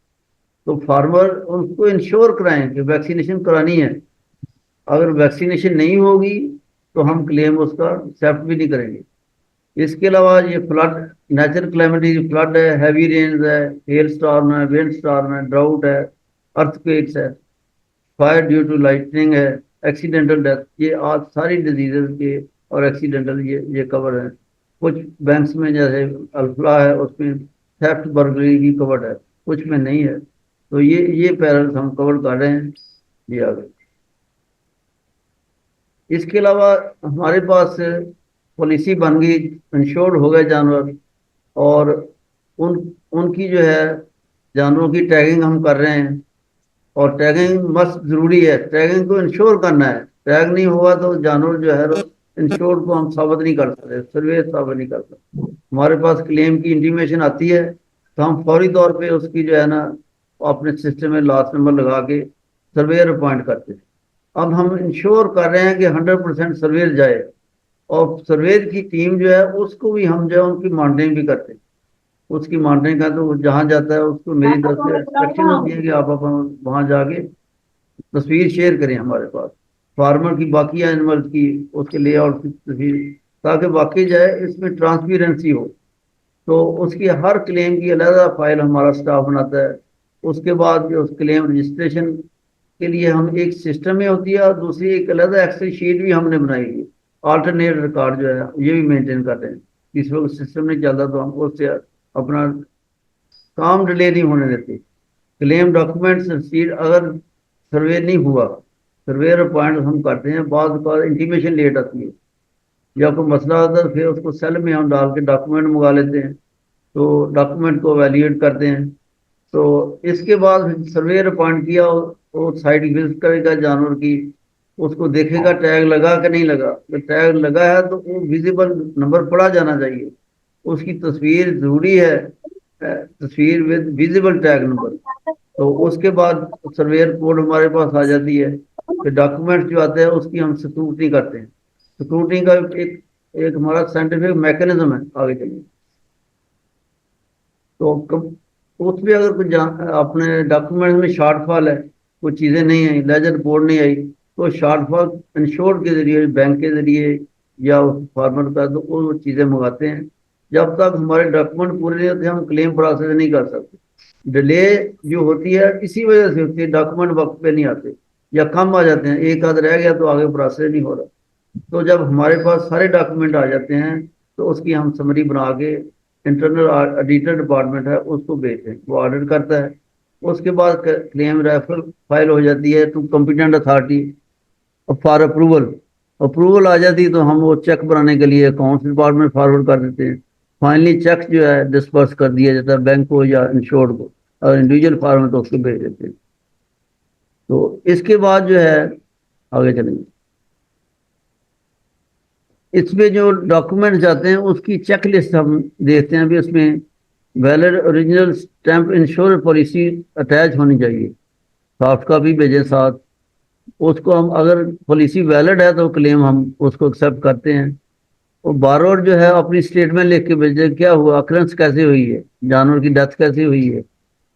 [SPEAKER 1] तो फार्मर उनको इंश्योर कराएं कि वैक्सीनेशन करानी है। अगर वैक्सीनेशन नहीं होगी तो हम क्लेम उसका एक्सेप्ट भी नहीं करेंगे। इसके अलावा ये फ्लड, नेचुरल क्लैमिटीज, फ्लड है, हैवी रेन्स है, हेल स्टॉर्म है, विंड स्टॉर्म है, ड्राउट है, अर्थक्वेक्स है, फायर ड्यू टू लाइटनिंग है, एक्सीडेंटल डेथ, ये आज सारी डिजीजेज के और एक्सीडेंटल ये कवर है। कुछ बैंक्स में जैसे अल्फला है उसमें थेफ्ट बर्गलरी भी कवर्ड है, कुछ में नहीं है। तो ये पैरल हम कवर कर रहे हैं। जी आगे इसके अलावा हमारे पास पॉलिसी बन गई, इंश्योर्ड हो गए जानवर, और उन उनकी जो है जानवरों की टैगिंग हम कर रहे हैं। और टैगिंग मस्त जरूरी है, टैगिंग को इंश्योर करना है। टैग नहीं हुआ तो जानवर जो है इंश्योर को हम साबित नहीं कर सकते, सर्वे साबित नहीं कर सकते। हमारे पास क्लेम की इंटीमेशन आती है तो हम फौरी तौर पे उसकी जो है ना अपने सिस्टम में लास्ट नंबर लगा के सर्वेयर अपॉइंट करते हैं। अब हम इंश्योर कर रहे हैं कि 100% सर्वेयर जाए, और सर्वेयर की टीम जो है उसको भी हम जो है उनकी मॉनिटरिंग भी करते हैं। उसकी मॉनिटरिंग का तो जहाँ जाता है उसको मेरी तरफ से इंस्ट्रक्शन होती है कि आप वहाँ जाके तस्वीर शेयर करें हमारे पास, फार्मर की बाकी एनिमल्स की, उसके लेआउट की तस्वीर, ताकि वाकई जाए इसमें ट्रांसपेरेंसी हो। तो उसकी हर क्लेम की अलग फाइल हमारा स्टाफ बनाता है। उसके बाद जो उस क्लेम रजिस्ट्रेशन के लिए हम एक सिस्टम में होती है, और दूसरी एक अलग एक्सेल शीट भी हमने बनाई है, अल्टरनेट रिकॉर्ड जो है ये भी मेंटेन करते हैं। इस वक्त सिस्टम नहीं चलता तो हम उससे अपना काम डिले नहीं होने देते। क्लेम डॉक्यूमेंट्स रसीद अगर सर्वे नहीं हुआ سرویئر اپوائنٹ ہم کرتے ہیں. بعض اوقات انٹیمیشن لیٹ آتی ہے یا کوئی مسئلہ آتا ہے پھر اس کو سیل میں ہم ڈال کے ڈاکومنٹ منگا لیتے ہیں, تو ڈاکومنٹ کو ویلیڈیٹ کرتے ہیں. تو اس کے بعد سرویئر اپوائنٹ کیا, وہ سائٹ وزٹ کرے گا جانور کی, اس کو دیکھے گا ٹیگ لگا کہ نہیں لگا. اگر ٹیگ لگا ہے تو وہ ویزیبل نمبر پڑا جانا چاہیے, اس کی تصویر ضروری ہے, تصویر ود ویزیبل ٹیگ نمبر. تو اس کے بعد سرویئر رپورٹ ہمارے پاس آ جاتی ہے. پھر ڈاکومنٹ جو آتے ہیں اس کی ہم سکروٹنی کرتے ہیں. سکروٹنی کا ایک ہمارا سائنٹیفک میکینزم ہے. آگے چلیے. تو اس میں اگر کوئی اپنے ڈاکومنٹ میں شارٹ فال ہے, کوئی چیزیں نہیں آئی, لیجر رپورٹ نہیں آئی, تو شارٹ فال انشور کے ذریعے, بینک کے ذریعے یا فارمر کا, تو وہ چیزیں منگاتے ہیں. جب تک ہمارے ڈاکومنٹ پورے نہیں ہوتے ہم کلیم پروسیس نہیں کر سکتے. ڈیلے جو ہوتی ہے اسی وجہ سے ہوتی ہے, ڈاکومنٹ وقت پہ نہیں آتے یا کم آ جاتے ہیں, ایک آدھ رہ گیا تو آگے پروسیس نہیں ہو رہا. تو جب ہمارے پاس سارے ڈاکومنٹ آ جاتے ہیں تو اس کی ہم سمری بنا کے انٹرنل آڈیٹر ڈپارٹمنٹ ہے اس کو بھیجتے ہیں, وہ آڈٹ کرتا ہے. اس کے بعد کلیم ریفر فائل ہو جاتی ہے to competent authority for approval آ جاتی ہے, تو ہم وہ چیک بنانے کے لیے اکاؤنٹس ڈپارٹمنٹ فارورڈ کر دیتے ہیں. فائنلی چیک جو ہے ڈسپرس کر دیا جاتا ہے بینک کو یا انشورڈ کو, اور انڈیویجل فارم تو اس کو بھیج دیتے ہیں. تو اس کے بعد جو ہے آگے چلیں گے. اس میں جو ڈاکومنٹ جاتے ہیں اس کی چیک لسٹ ہم دیکھتے ہیں بھی اس میں valid original stamp insurance policy attach ہونی چاہیے, سافٹ کاپی بھیجیں ساتھ. اس کو ہم اگر پالیسی ویلڈ ہے تو کلیم ہم اس کو ایکسیپٹ کرتے ہیں. اور بارور جو ہے اپنی اسٹیٹمنٹ لکھ کے بھیجے, کیا ہوا, اکرنس کیسے ہوئی ہے, جانور کی ڈیتھ کیسے ہوئی ہے,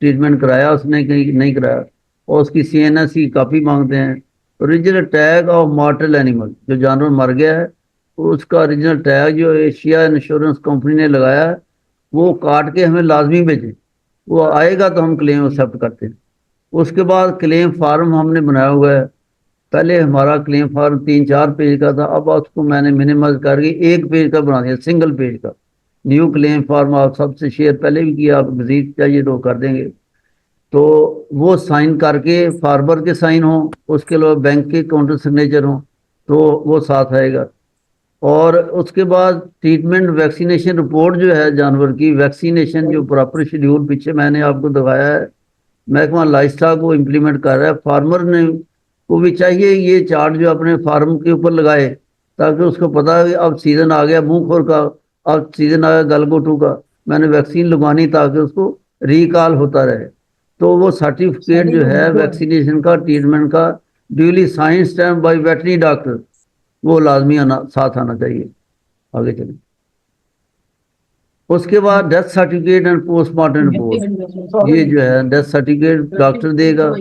[SPEAKER 1] ٹریٹمنٹ کرایا اس نے کہ نہیں کرایا, اور اس کی CNS کی کاپی مانگتے ہیں. Original tag of mortal animal, جو جانور مر گیا ہے اس کا اوریجنل ٹیگ جو ایشیا انشورنس کمپنی نے لگایا ہے وہ کاٹ کے ہمیں لازمی بھیجیں, وہ آئے گا تو ہم کلیم ایکسیپٹ کرتے ہیں. اس کے بعد کلیم فارم ہم نے بنایا ہوا ہے. پہلے ہمارا کلیم فارم 3-4 پیج کا تھا, اب اس کو میں نے منیمائز کر کے 1 پیج کا بنا دیا, سنگل پیج کا. نیو کلیم فارم آپ سب سے شیئر پہلے بھی کیا, آپ مزید چاہیے تو کر دیں گے. تو وہ سائن کر کے فارمر کے سائن ہوں, اس کے علاوہ بینک کے کاؤنٹر سگنیچر ہوں, تو وہ ساتھ آئے گا. اور اس کے بعد ٹریٹمنٹ ویکسینیشن رپورٹ جو ہے جانور کی, ویکسینیشن جو پراپر شیڈیول پیچھے میں نے آپ کو دکھایا ہے, محکمہ لائف اسٹاک کو امپلیمنٹ کر رہا ہے. فارمر نے کو بھی چاہیے یہ چارٹ جو اپنے فارم کے اوپر لگائے, تاکہ اس کو پتا ہے کہ اب سیزن آ گیا منہ کھور کا, اب سیزن آ گیا گلگوٹو کا, میں نے ویکسین لگوانی تاکہ اس کو ریکال ہوتا رہے. تو وہ سرٹیفکیٹ جو ہے ویکسینیشن کا, ٹریٹمنٹ کا, duly sign stamp by veterinary doctor, وہ لازمی ساتھ آنا چاہیے. آگے چلیں. اس کے بعد death certificate and post mortem report, یہ جو ہے ڈیتھ سرٹیفکیٹ ڈاکٹر دے گا,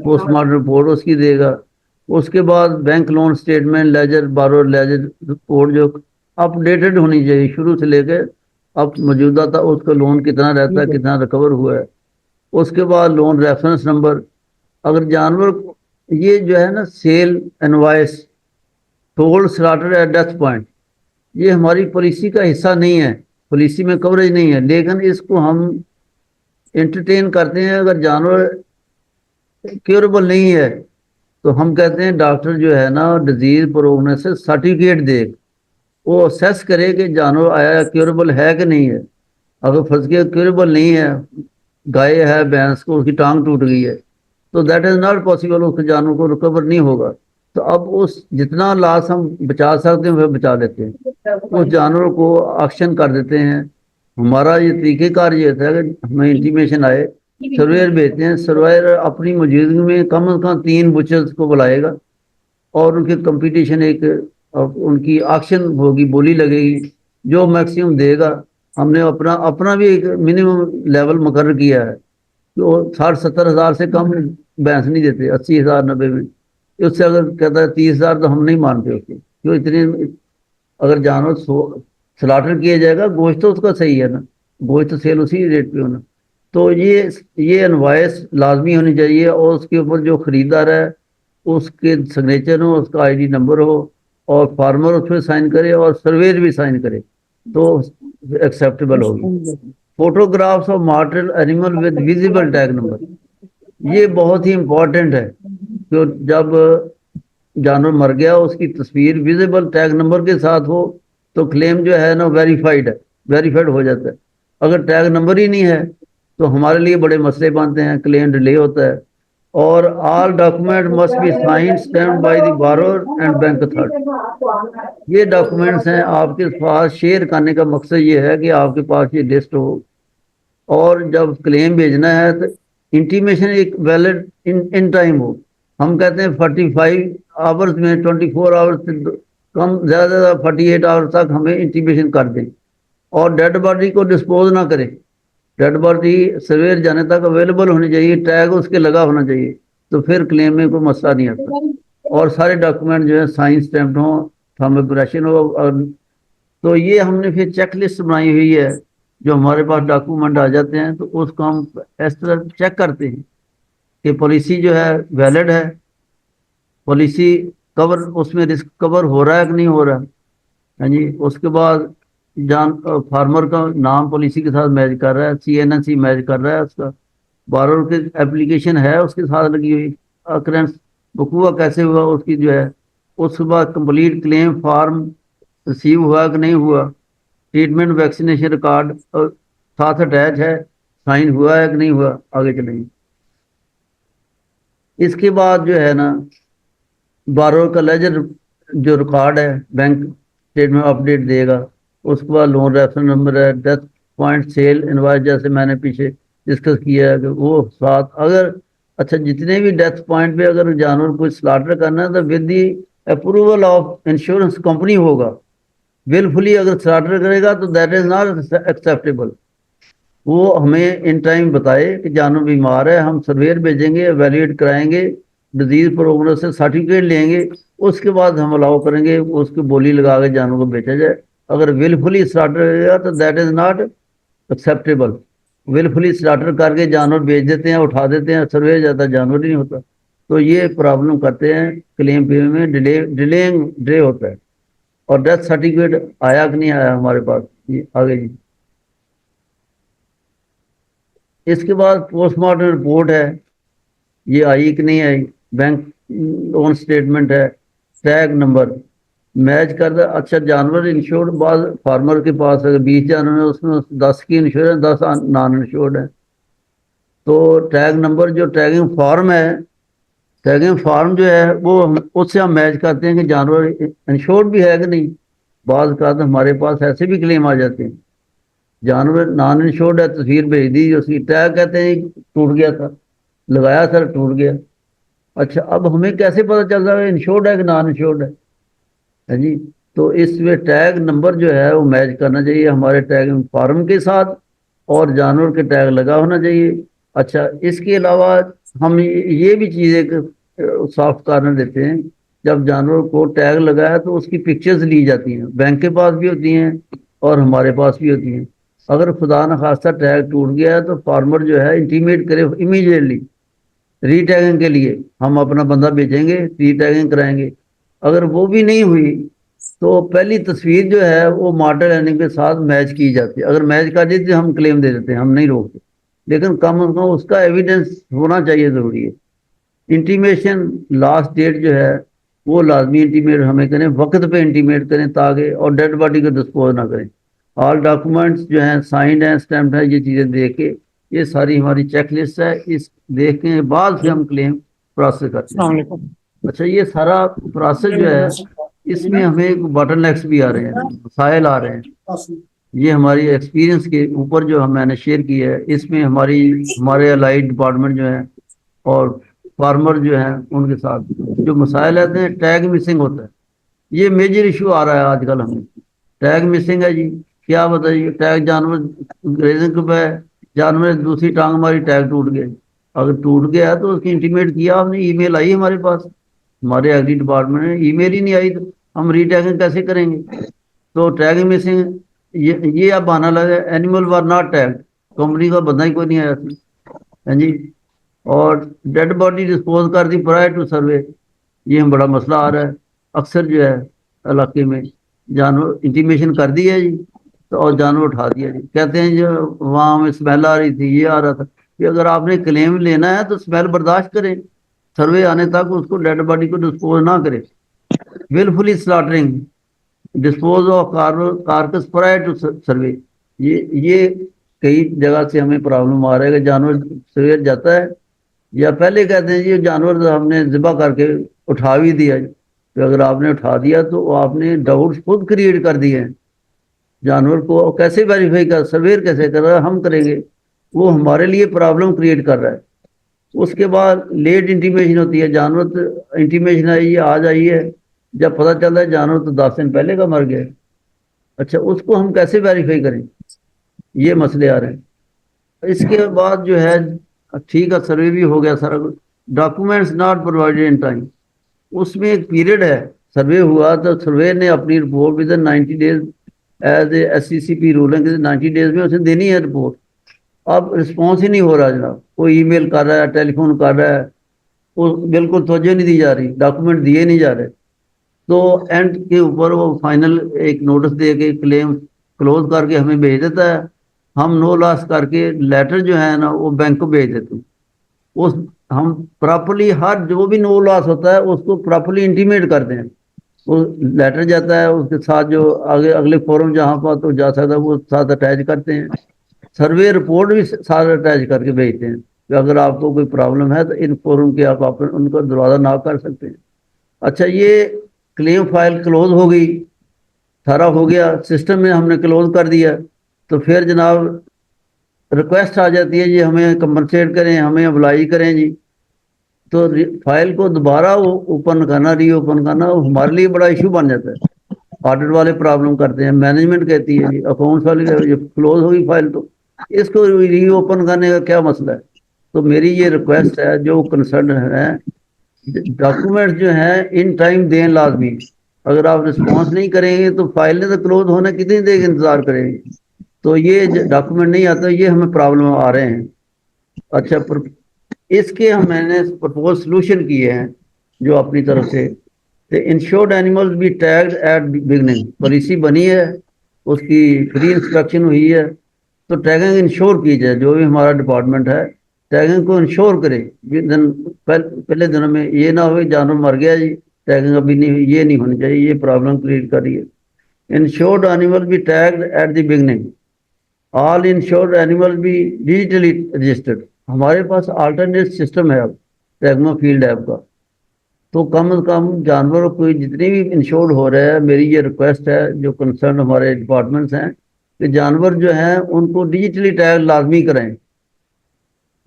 [SPEAKER 1] پوسٹ مارٹم رپورٹ اس کی دے گا. اس کے بعد bank loan statement, ledger borrower ledger report جو اپ ڈیٹڈ ہونی چاہیے شروع سے لے کے اب موجودہ تھا, اس کا لون کتنا رہتا ہے, کتنا ریکور ہوا ہے. اس کے بعد لون ریفرنس نمبر. اگر جانور یہ جو ہے نا sale invoice tool slaughter at death point, یہ ہماری پالیسی کا حصہ نہیں ہے, پالیسی میں کوریج نہیں ہے, لیکن اس کو ہم انٹرٹین کرتے ہیں. اگر جانور کیوریبل نہیں ہے تو ہم کہتے ہیں ڈاکٹر جو ہے نا ڈیزیز پروگنوسس سرٹیفکیٹ دے, وہ اسیس کرے کہ جانور آیا کیوریبل ہے کہ نہیں ہے. اگر فرض کے کیوریبل نہیں ہے, گائے ہے بھینس کو اس کی ٹانگ ٹوٹ گئی ہے, تو دیٹ از ناٹ پاسبل, اس کے جانور کو ریکور نہیں ہوگا. تو اب اس جتنا لاس ہم بچا سکتے ہیں وہ بچا لیتے ہیں, اس جانور کو آکشن کر دیتے ہیں. ہمارا یہ طریقہ کار یہ ہوتا ہے کہ ہمیں انٹیمیشن آئے, سرویئر بھیجتے ہیں, سرویئر اپنی موجودگی میں کم از کم 3 بچرز کو بلائے گا, اور ان کے کمپٹیشن ایک ان کی آکشن ہوگی, بولی لگے گی, جو میکسیمم دے گا. ہم نے اپنا بھی ایک منیمم لیول مقرر کیا ہے, تو 60-70 ہزار سے کم بھینس نہیں دیتے, 80,000-90 میں. اس سے اگر کہتا ہے 30,000 تو ہم نہیں مانتے اس کو, کیوں اتنے اگر جانور سلاٹر کیا جائے گا, گوشت تو اس کا صحیح ہے نا, گوشت سیل اسی ریٹ پہ ہونا. تو یہ انوائس لازمی ہونی چاہیے, اور اس کے اوپر جو خریدار ہے اس کے سگنیچر ہو, اس کا ID نمبر ہو, اور فارمر اس پہ سائن کرے اور سرویئر بھی سائن کرے, تو ایکسیپٹیبل ہوگی. Photographs of mortal animal with visible tag number, یہ بہت ہی امپورٹنٹ ہے. جو جب जानवर मर गया, उसकी तस्वीर विजिबल टैग नंबर के साथ हो तो क्लेम जो है ना वेरीफाइड है, वेरीफाइड हो जाता है। अगर टैग नंबर ही नहीं है तो हमारे लिए बड़े मसले बनते हैं, क्लेम डिले होता है। और all document must be sign stamped by the borrower and bank authority. ये डॉक्यूमेंट्स हैं आपके पास, शेयर करने का मकसद ये है कि आपके पास ये लिस्ट हो, और जब क्लेम भेजना है तो इंटीमेशन एक वैलिड इन टाइम हो। हम कहते हैं 45 आवर्स में, 24 आवर्स से कम, ज़्यादा 48 आवर्स तक हमें इंटीमेशन कर दें, और डेड बॉडी को डिस्पोज ना करें। डेड बॉडी सवेर जाने तक अवेलेबल होनी चाहिए, टैग उसके लगा होना चाहिए, तो फिर क्लेम में कोई मसला नहीं आता। और सारे डॉक्यूमेंट जो है साइन स्टैम्प्ड हों, थंब इम्प्रेशन हो। और तो ये हमने फिर चेक लिस्ट बनाई हुई है, जो हमारे पास डॉक्यूमेंट आ जाते हैं तो उसको हम इस तरह चेक करते हैं कि पॉलिसी जो है वैलिड है, पॉलिसी कवर, उसमें रिस्क कवर हो रहा है कि नहीं हो रहा है। हाँ जी, उसके बाद फार्मर का नाम पॉलिसी के साथ मैच कर रहा है, CNC मैच कर रहा है, उसका बारोर की एप्लीकेशन है उसके साथ लगी हुई, अक्रेंस वकूआ कैसे हुआ उसकी जो है। उसके बाद कंप्लीट क्लेम फॉर्म रिसीव हुआ कि नहीं हुआ, ट्रीटमेंट वैक्सीनेशन रिकॉर्ड साथ अटैच है, साइन हुआ है कि नहीं हुआ, आगे चलेंगे। इसके बाद जो है ना बारोर का लेजर जो रिकॉर्ड है बैंक स्टेटमेंट अपडेट देगा। उसके बाद लोन रेफरेंस नंबर है, डेथ पॉइंट, सेल इनवॉइस, जैसे मैंने पीछे डिस्कस किया है कि वो साथ, अगर अच्छा जितने भी डेथ पॉइंट पे अगर जानवर कोई स्लाटर करना है तो with the approval of insurance company होगा। विलफुली अगर स्लाटर करेगा तो दैट इज नॉट एक्सेप्टेबल। वो हमें इन टाइम बताए कि जानवर बीमार है, हम सर्वेयर भेजेंगे, एवेल्यूएट कराएंगे, डिजीज प्रोग्नोसिस सर्टिफिकेट लेंगे, उसके बाद हम अलाउ करेंगे उसकी बोली लगा के जानवर को बेचा जाए। अगर विलफुली स्लाटर करेगा तो that is not acceptable. Wilfully slaughter करके जानवर बेच देते हैं, उठा देते हैं, सर्वेयर जाता, जानवर ही नहीं होता। तो ये प्रॉब्लम करते हैं, क्लेम पेमेंट में डिले होता है। और डेथ सर्टिफिकेट आया कि नहीं आया हमारे पास, ये आगे जी। इसके बाद पोस्टमार्टम रिपोर्ट है, ये आई कि नहीं आई, बैंक लोन स्टेटमेंट है, टैग नंबर मैच कर दे। अच्छा जानवर इंश्योर्ड, बाद फार्मर के पास अगर 20 जानवर है उसमें 10 की इंश्योरेंस, 10 नॉन इंश्योर्ड है। तो टैग नंबर जो टैगिंग फॉर्म है, टैगिंग फॉर्म जो है वो उससे हम मैच करते हैं कि जानवर इंश्योर्ड भी है कि नहीं। बाद का हमारे पास ऐसे भी क्लेम आ जाते हैं, जानवर नॉन इंश्योर्ड है, तस्वीर भेज दी, उसकी टैग कहते हैं टूट गया था, लगाया था टूट गया। अच्छा अब हमें कैसे पता चल रहा है इंश्योर्ड है कि नॉन इंश्योर्ड है जी। तो इसमें टैग नंबर जो है वो मैच करना चाहिए हमारे टैग फॉर्म के साथ, और जानवर के टैग लगा होना चाहिए। अच्छा इसके अलावा हम ये भी चीज़ें साफ कारण देते हैं, जब जानवर को टैग लगाया तो उसकी पिक्चर्स ली जाती हैं, बैंक के पास भी होती हैं और हमारे पास भी होती हैं। अगर खुदा न खास्ता टैग टूट गया है तो फार्मर जो है इंटीमेट करे इमीडिएटली, रीटैगिंग के लिए हम अपना बंदा भेजेंगे, रीटैगिंग कराएंगे। अगर वो भी नहीं हुई तो पहली तस्वीर जो है वो मॉडल एनिमल के साथ मैच की जाती है। अगर मैच कर देती तो हम क्लेम दे देते हैं, हम नहीं रोकते, लेकिन कम से कम उसका एविडेंस होना चाहिए, ज़रूरी है। इंटीमेशन लास्ट डेट जो है वो लाजमी इंटीमेट हमें करें, वक्त पे इंटीमेट करें ताकि, और डेड बॉडी को डिस्पोज ना करें। ऑल डॉक्यूमेंट्स जो हैं साइंड हैं, स्टैम्प्ड है, ये चीज़ें देख के, ये सारी हमारी चेक लिस्ट है, इस देख के बाद से हम क्लेम प्रोसेस करते हैं। अच्छा ये सारा प्रोसेस जो है इसमें हमें एक बॉटलनेक्स भी आ रहे हैं, मसाइल आ रहे हैं। ये हमारी एक्सपीरियंस के ऊपर जो मैंने शेयर किया है, इसमें हमारे अलाइड डिपार्टमेंट जो है और फार्मर जो हैं उनके साथ जो मसाइल आते हैं, टैग मिसिंग होता है। ये मेजर इशू आ रहा है आजकल हमें, टैग मिसिंग है जी। क्या बताइए, टैग जानवर ग्रेजिंग पे है, जानवर दूसरी टांग हमारी, टैग टूट गया। अगर टूट गया है तो उसकी इंटीमेट किया आपने, ईमेल आई हमारे पास, हमारे एग्री डिपार्टमेंट में ईमेल ही नहीं आई तो हम रीटैगिंग कैसे करेंगे। तो टैग मिसिंग ये अब आना लगा, animal were not tag, company का बंदा ही कोई नहीं आया हाँ जी। और डेड बॉडी डिस्पोज कर दी प्रायर टू सर्वे, ये हम बड़ा मसला आ रहा है अक्सर जो है इलाके में। जानवर इंटीमेशन कर दी है जी तो और जानवर उठा दिया जी, कहते हैं जो वहाँ हमें स्मेल आ रही थी, ये आ रहा था कि अगर आपने क्लेम लेना है तो स्मेल बर्दाश्त करें, सर्वे आने तक उसको डेड बॉडी को डिस्पोज ना करे। Wilfully slaughtering, dispose of carcass prior to survey, ये कई जगह से हमें प्रॉब्लम आ रहा है कि जानवर सर्वे जाता है या पहले कहते हैं जी जानवर तो हमने ज़िबा करके उठा भी दिया, तो अगर आपने उठा दिया तो आपने डाउट्स खुद क्रिएट कर दिए हैं। जानवर को कैसे वेरीफाई कर, सर्वेयर कैसे कर रहा है, हम करेंगे, वो हमारे लिए प्रॉब्लम क्रिएट कर रहा है। उसके बाद लेट इंटीमेशन होती है, जानवर तो इंटीमेशन आई है आज आई है, जब पता चलता है जानवर तो 10 दिन पहले का मर गया। अच्छा, उसको हम कैसे वेरीफाई करें, ये मसले आ रहे हैं। इसके बाद जो है ठीक है सर्वे भी हो गया सारा कुछ, documents not provided in time, उसमें एक पीरियड है, सर्वे हुआ तो सर्वे ने अपनी report within 90 days as a SCCP ruling 90 days में उसे देनी है रिपोर्ट। अब रिस्पॉन्स ही नहीं हो रहा जनाब, कोई ईमेल कर रहा है, टेलीफोन कर रहा है, वो बिल्कुल तवज्जो नहीं दी जा रही, डॉक्यूमेंट दिए नहीं जा रहे। तो एंड के ऊपर वो फाइनल एक नोटिस दे के क्लेम क्लोज करके हमें भेज देता है, हम नो लॉस करके लेटर जो है ना वो बैंक को भेज देते हैं। उस हम प्रॉपरली हर जो भी नो लॉस होता है उसको प्रॉपरली इंटीमेट करते हैं, वो लेटर जाता है उसके साथ जो आगे अगले फॉर्म जहाँ पर तो जा सकता है वो साथ अटैच करते हैं, सर्वे रिपोर्ट भी साथ अटैच करके भेजते हैं कि अगर आपको कोई प्रॉब्लम है तो इन फॉर्म के आप उनको दरवाज़ा ना कर सकते हैं। अच्छा, ये क्लेम फाइल क्लोज हो गई, सारा हो गया, सिस्टम में हमने क्लोज कर दिया, तो फिर जनाब रिक्वेस्ट आ जाती है जी हमें कंपनसेट करें, हमें अप्लाई करें जी। तो फाइल को दोबारा ओपन करना, री ओपन करना, वो हमारे लिए बड़ा इशू बन जाता है। ऑडिट वाले प्रॉब्लम करते हैं, मैनेजमेंट कहती है जी अकाउंट्स वाले ये क्लोज होगी फाइल, तो इसको री ओपन करने का क्या मसला है। तो मेरी ये रिक्वेस्ट है जो कंसर्न है, डॉक्यूमेंट्स जो हैं इन टाइम दें लाजमी। अगर आप रिस्पॉन्स नहीं करेंगे तो फाइल ने तो क्लोज होने कितनी देर इंतजार करेंगे, तो ये डॉक्यूमेंट नहीं आता, ये हमें प्रॉब्लम आ रहे हैं। अच्छा, इसके हम मैंने प्रपोज सोल्यूशन किए हैं जो अपनी तरफ से, तो इंश्योर्ड एनिमल्स भी टैग्ड एट बिगनिंग, पॉलिसी बनी है, उसकी फ्री इंस्ट्रक्शन हुई है, तो टैगिंग इंश्योर की जाए, जो भी हमारा डिपार्टमेंट है टैगिंग को इंश्योर करे। पहले दिनों में ये ना हो जानवर मर गया जी टैगिंग अभी नहीं हुई, ये नहीं होनी चाहिए, ये प्रॉब्लम क्रिएट कर रही है। इंश्योर्ड एनिमल भी tagged at the beginning, all insured animal भी डिजिटली रजिस्टर्ड। हमारे पास अल्टरनेट सिस्टम है अब टैगमा फील्ड ऐप का, तो कम से कम जानवर कोई जितने भी इंश्योर्ड हो रहे हैं, मेरी ये रिक्वेस्ट है जो कंसर्न हमारे डिपार्टमेंट्स हैं कि जानवर जो हैं उनको डिजिटली टैग लाजमी करें।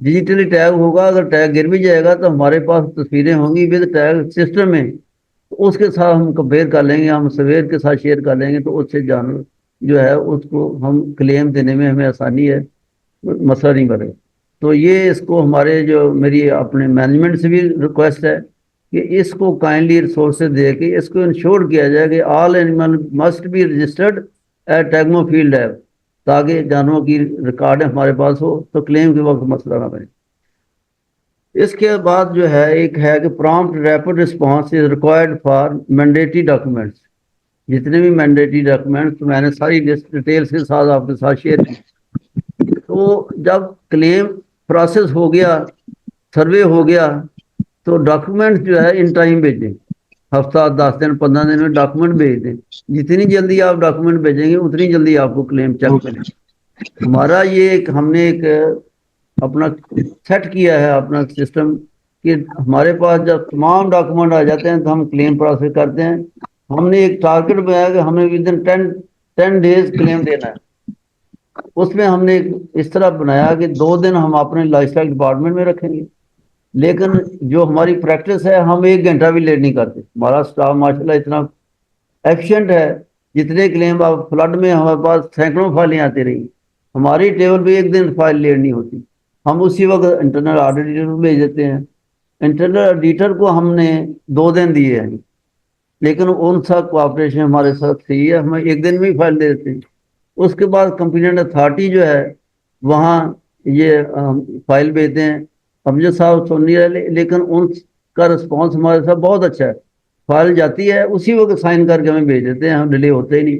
[SPEAKER 1] डिजिटली टैग होगा, अगर टैग गिर भी जाएगा तो हमारे पास तस्वीरें होंगी विद टैग सिस्टम में, तो उसके साथ हम कंपेयर कर लेंगे, हम सर्वेयर के साथ शेयर कर लेंगे, तो उससे जानवर जो है उसको हम क्लेम देने में हमें आसानी है, मसला नहीं बनेगा। तो ये इसको हमारे जो मेरी अपने मैनेजमेंट से भी रिक्वेस्ट है कि इसको काइंडली रिसोर्सेज दे के इसको इंश्योर किया जाए कि all animal must be registered at Tagmo field app, ताकि जानवरों की रिकॉर्ड हमारे पास हो तो क्लेम के वक्त मसला ना बने। इसके बाद जो है एक है कि prompt rapid response is required for mandatory documents. जितने भी मैंडेटरी डॉक्यूमेंट्स मैंने सारी डिटेल्स के साथ आपके साथ शेयर की। तो जब क्लेम प्रोसेस हो गया, सर्वे हो गया, तो डॉक्यूमेंट्स जो है इन टाइम भेजें, हफ्ता 10 दिन 15 दिन में डॉक्यूमेंट भेज दें। जितनी जल्दी आप डॉक्यूमेंट भेजेंगे उतनी जल्दी आपको क्लेम चेक करें। हमारा ये एक हमने एक अपना सेट किया है अपना सिस्टम कि हमारे पास जब तमाम डॉक्यूमेंट आ जाते हैं तो हम क्लेम प्रोसेस करते हैं। हमने एक टारगेट बनाया कि हमें विद इन 10 डेज क्लेम देना है। उसमें हमने इस तरह बनाया कि 2 दिन हम अपने लाइफस्टाइल डिपार्टमेंट में रखेंगे, लेकिन जो हमारी प्रैक्टिस है हम 1 घंटा भी लेट नहीं करते। हमारा स्टाफ माशाल्लाह इतना एफिशिएंट है, जितने क्लेम आप फ्लड में हमारे पास सैकड़ों फाइलें आती रही, हमारी टेबल पे 1 दिन फाइल लेट नहीं होती। हम उसी वक्त इंटरनल ऑडिटर को भेज देते हैं। इंटरनल ऑडिटर को हमने 2 दिन दिए हैं, लेकिन उनका कोऑपरेशन हमारे साथ सही है, हमें 1 दिन में ही फाइल दे देते हैं। उसके बाद कंप्लेंट अथॉरिटी जो है वहाँ ये फाइल भेजते हैं। हमजा साहब सुन नहीं रहे, लेकिन उनका रिस्पॉन्स हमारे साथ बहुत अच्छा है। फाइल जाती है उसी वक्त साइन करके हमें भेज देते हैं, हम डिले होते ही नहीं।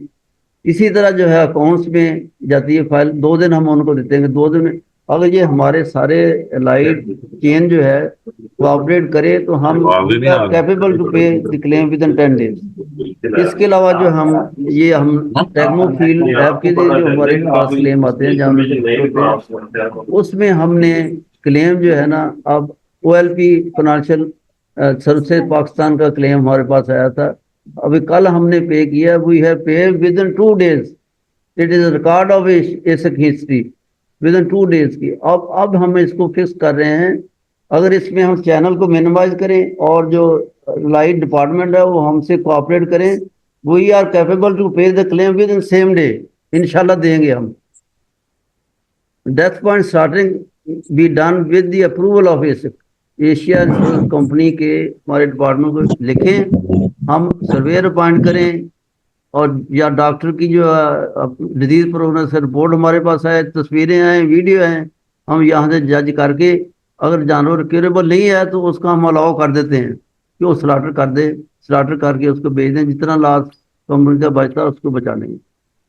[SPEAKER 1] इसी तरह जो है अकाउंट्स में जाती है फाइल, 2 दिन हम उनको देते हैं कि 2 दिन में اگر یہ ہمارے سارے لائٹ چین جو ہے کوآپریٹ کرے تو ہم capable to pay the claim within 10 days. اس کے علاوہ جو ہم ٹیگمو فیل ایپ کے لیے جو ہمارے پاس کلیم آتے ہیں جہاں ہوتے ہیں اس میں ہم نے کلیم جو ہے نا اب OLP فائنانشیل سروسز پاکستان کا کلیم ہمارے پاس آیا تھا, ابھی کل ہم نے پے کیا, we have pay within 2 days. It is record of ask history within 2 days کی. اب ہم اس کو فکس کر رہے ہیں, اگر اس میں ہم چینل کو مینیمائز کریں اور جو لائٹ ڈپارٹمنٹ ہے وہ ہم سے کوآپریٹ کریں, we are capable to pay the claim within same day. انشاءاللہ دیں گے ہم. Death point starting be done with the approval of Asia insurance company کے ہمارے ڈپارٹمنٹ کو لکھیں, ہم سرویئر اپائنٹ کریں, اور یا ڈاکٹر کی جو ڈیزیز پروگنوس سے رپورٹ ہمارے پاس آئے, تصویریں آئیں, ویڈیو ہیں, ہم یہاں سے جج کر کے اگر جانور کیوریبل نہیں ہے تو اس کا ہم الاؤ کر دیتے ہیں کہ وہ سلاٹر کر دے, سلاٹر کر کے اس کو بیچ دیں, جتنا لاس کمپنی کا بچتا ہے اس کو بچا لیں گے.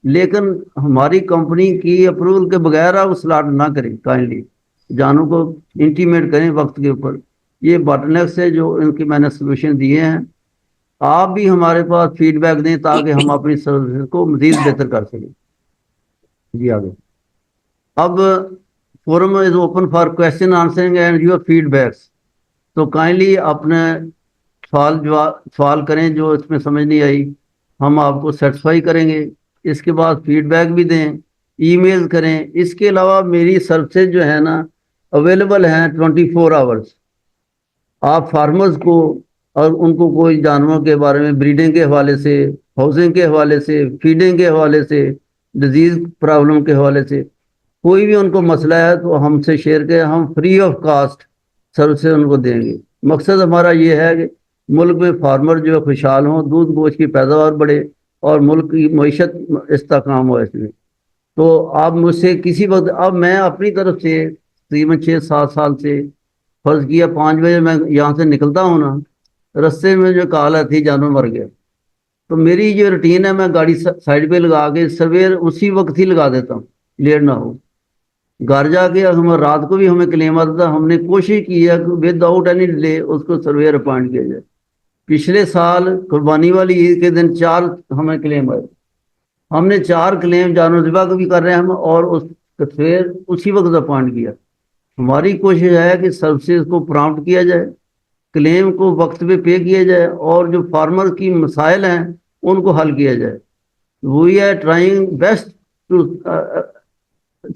[SPEAKER 1] لیکن ہماری کمپنی کی اپروول کے بغیر آپ سلاٹر نہ کریں, کائنڈلی جانوں کو انٹیمیٹ کریں وقت کے اوپر. یہ باٹل نیکس ہے جو ان کی میں نے سولوشن دیے ہیں. آپ بھی ہمارے پاس فیڈ بیک دیں تاکہ ہم اپنی سروس کو مزید بہتر کر سکیں. جی آگے. اب forum is open for question answering and your feedbacks. تو کائنڈلی اپنے سوال کریں جو اس میں سمجھ نہیں آئی, ہم آپ کو سیٹسفائی کریں گے. اس کے بعد فیڈ بیک بھی دیں, ای میل کریں. اس کے علاوہ میری سروسز جو ہے نا اویلیبل ہیں 24 hours. آپ فارمرز کو اور ان کو کوئی جانوروں کے بارے میں بریڈنگ کے حوالے سے, ہاؤسنگ کے حوالے سے, فیڈنگ کے حوالے سے, ڈیزیز پرابلم کے حوالے سے کوئی بھی ان کو مسئلہ ہے تو ہم سے شیئر کریں, ہم فری آف کاسٹ سروسز ان کو دیں گے. مقصد ہمارا یہ ہے کہ ملک میں فارمر جو خوشحال ہوں, دودھ گوشت کی پیداوار بڑھے اور ملک کی معیشت استحکام ہو. اس میں تو آپ مجھ سے کسی وقت, اب میں اپنی طرف سے تقریباً 6-7 سال سے فرض کیا 5 بجے میں یہاں سے نکلتا ہوں نا, رستے میں جو کال آتی جانور مر گیا, تو میری جو روٹین ہے میں گاڑی سائڈ پہ لگا کے سرویر اسی وقت ہی لگا دیتا ہوں, لیٹ نہ ہو. گھر جا کے ہم رات کو بھی ہمیں کلیم آتا تھا, ہم نے کوشش کی ہے کہ ود آؤٹ اینی ڈیلے اس کو سرویر اپائنٹ کیا جائے. پچھلے سال قربانی والی عید کے دن 4 ہمیں کلیم آئے. ہم نے 4 کلیم جانور ذبح کو بھی کر رہے ہیں ہم, اور اس سرویر اسی وقت اپائنٹ کیا. ہماری کوشش ہے کہ سروسز کو پرامپٹ کیا جائے, کلیم کو وقت پہ پے کیا جائے, اور جو فارمر کی مسائل ہیں ان کو حل کیا جائے. We are trying best to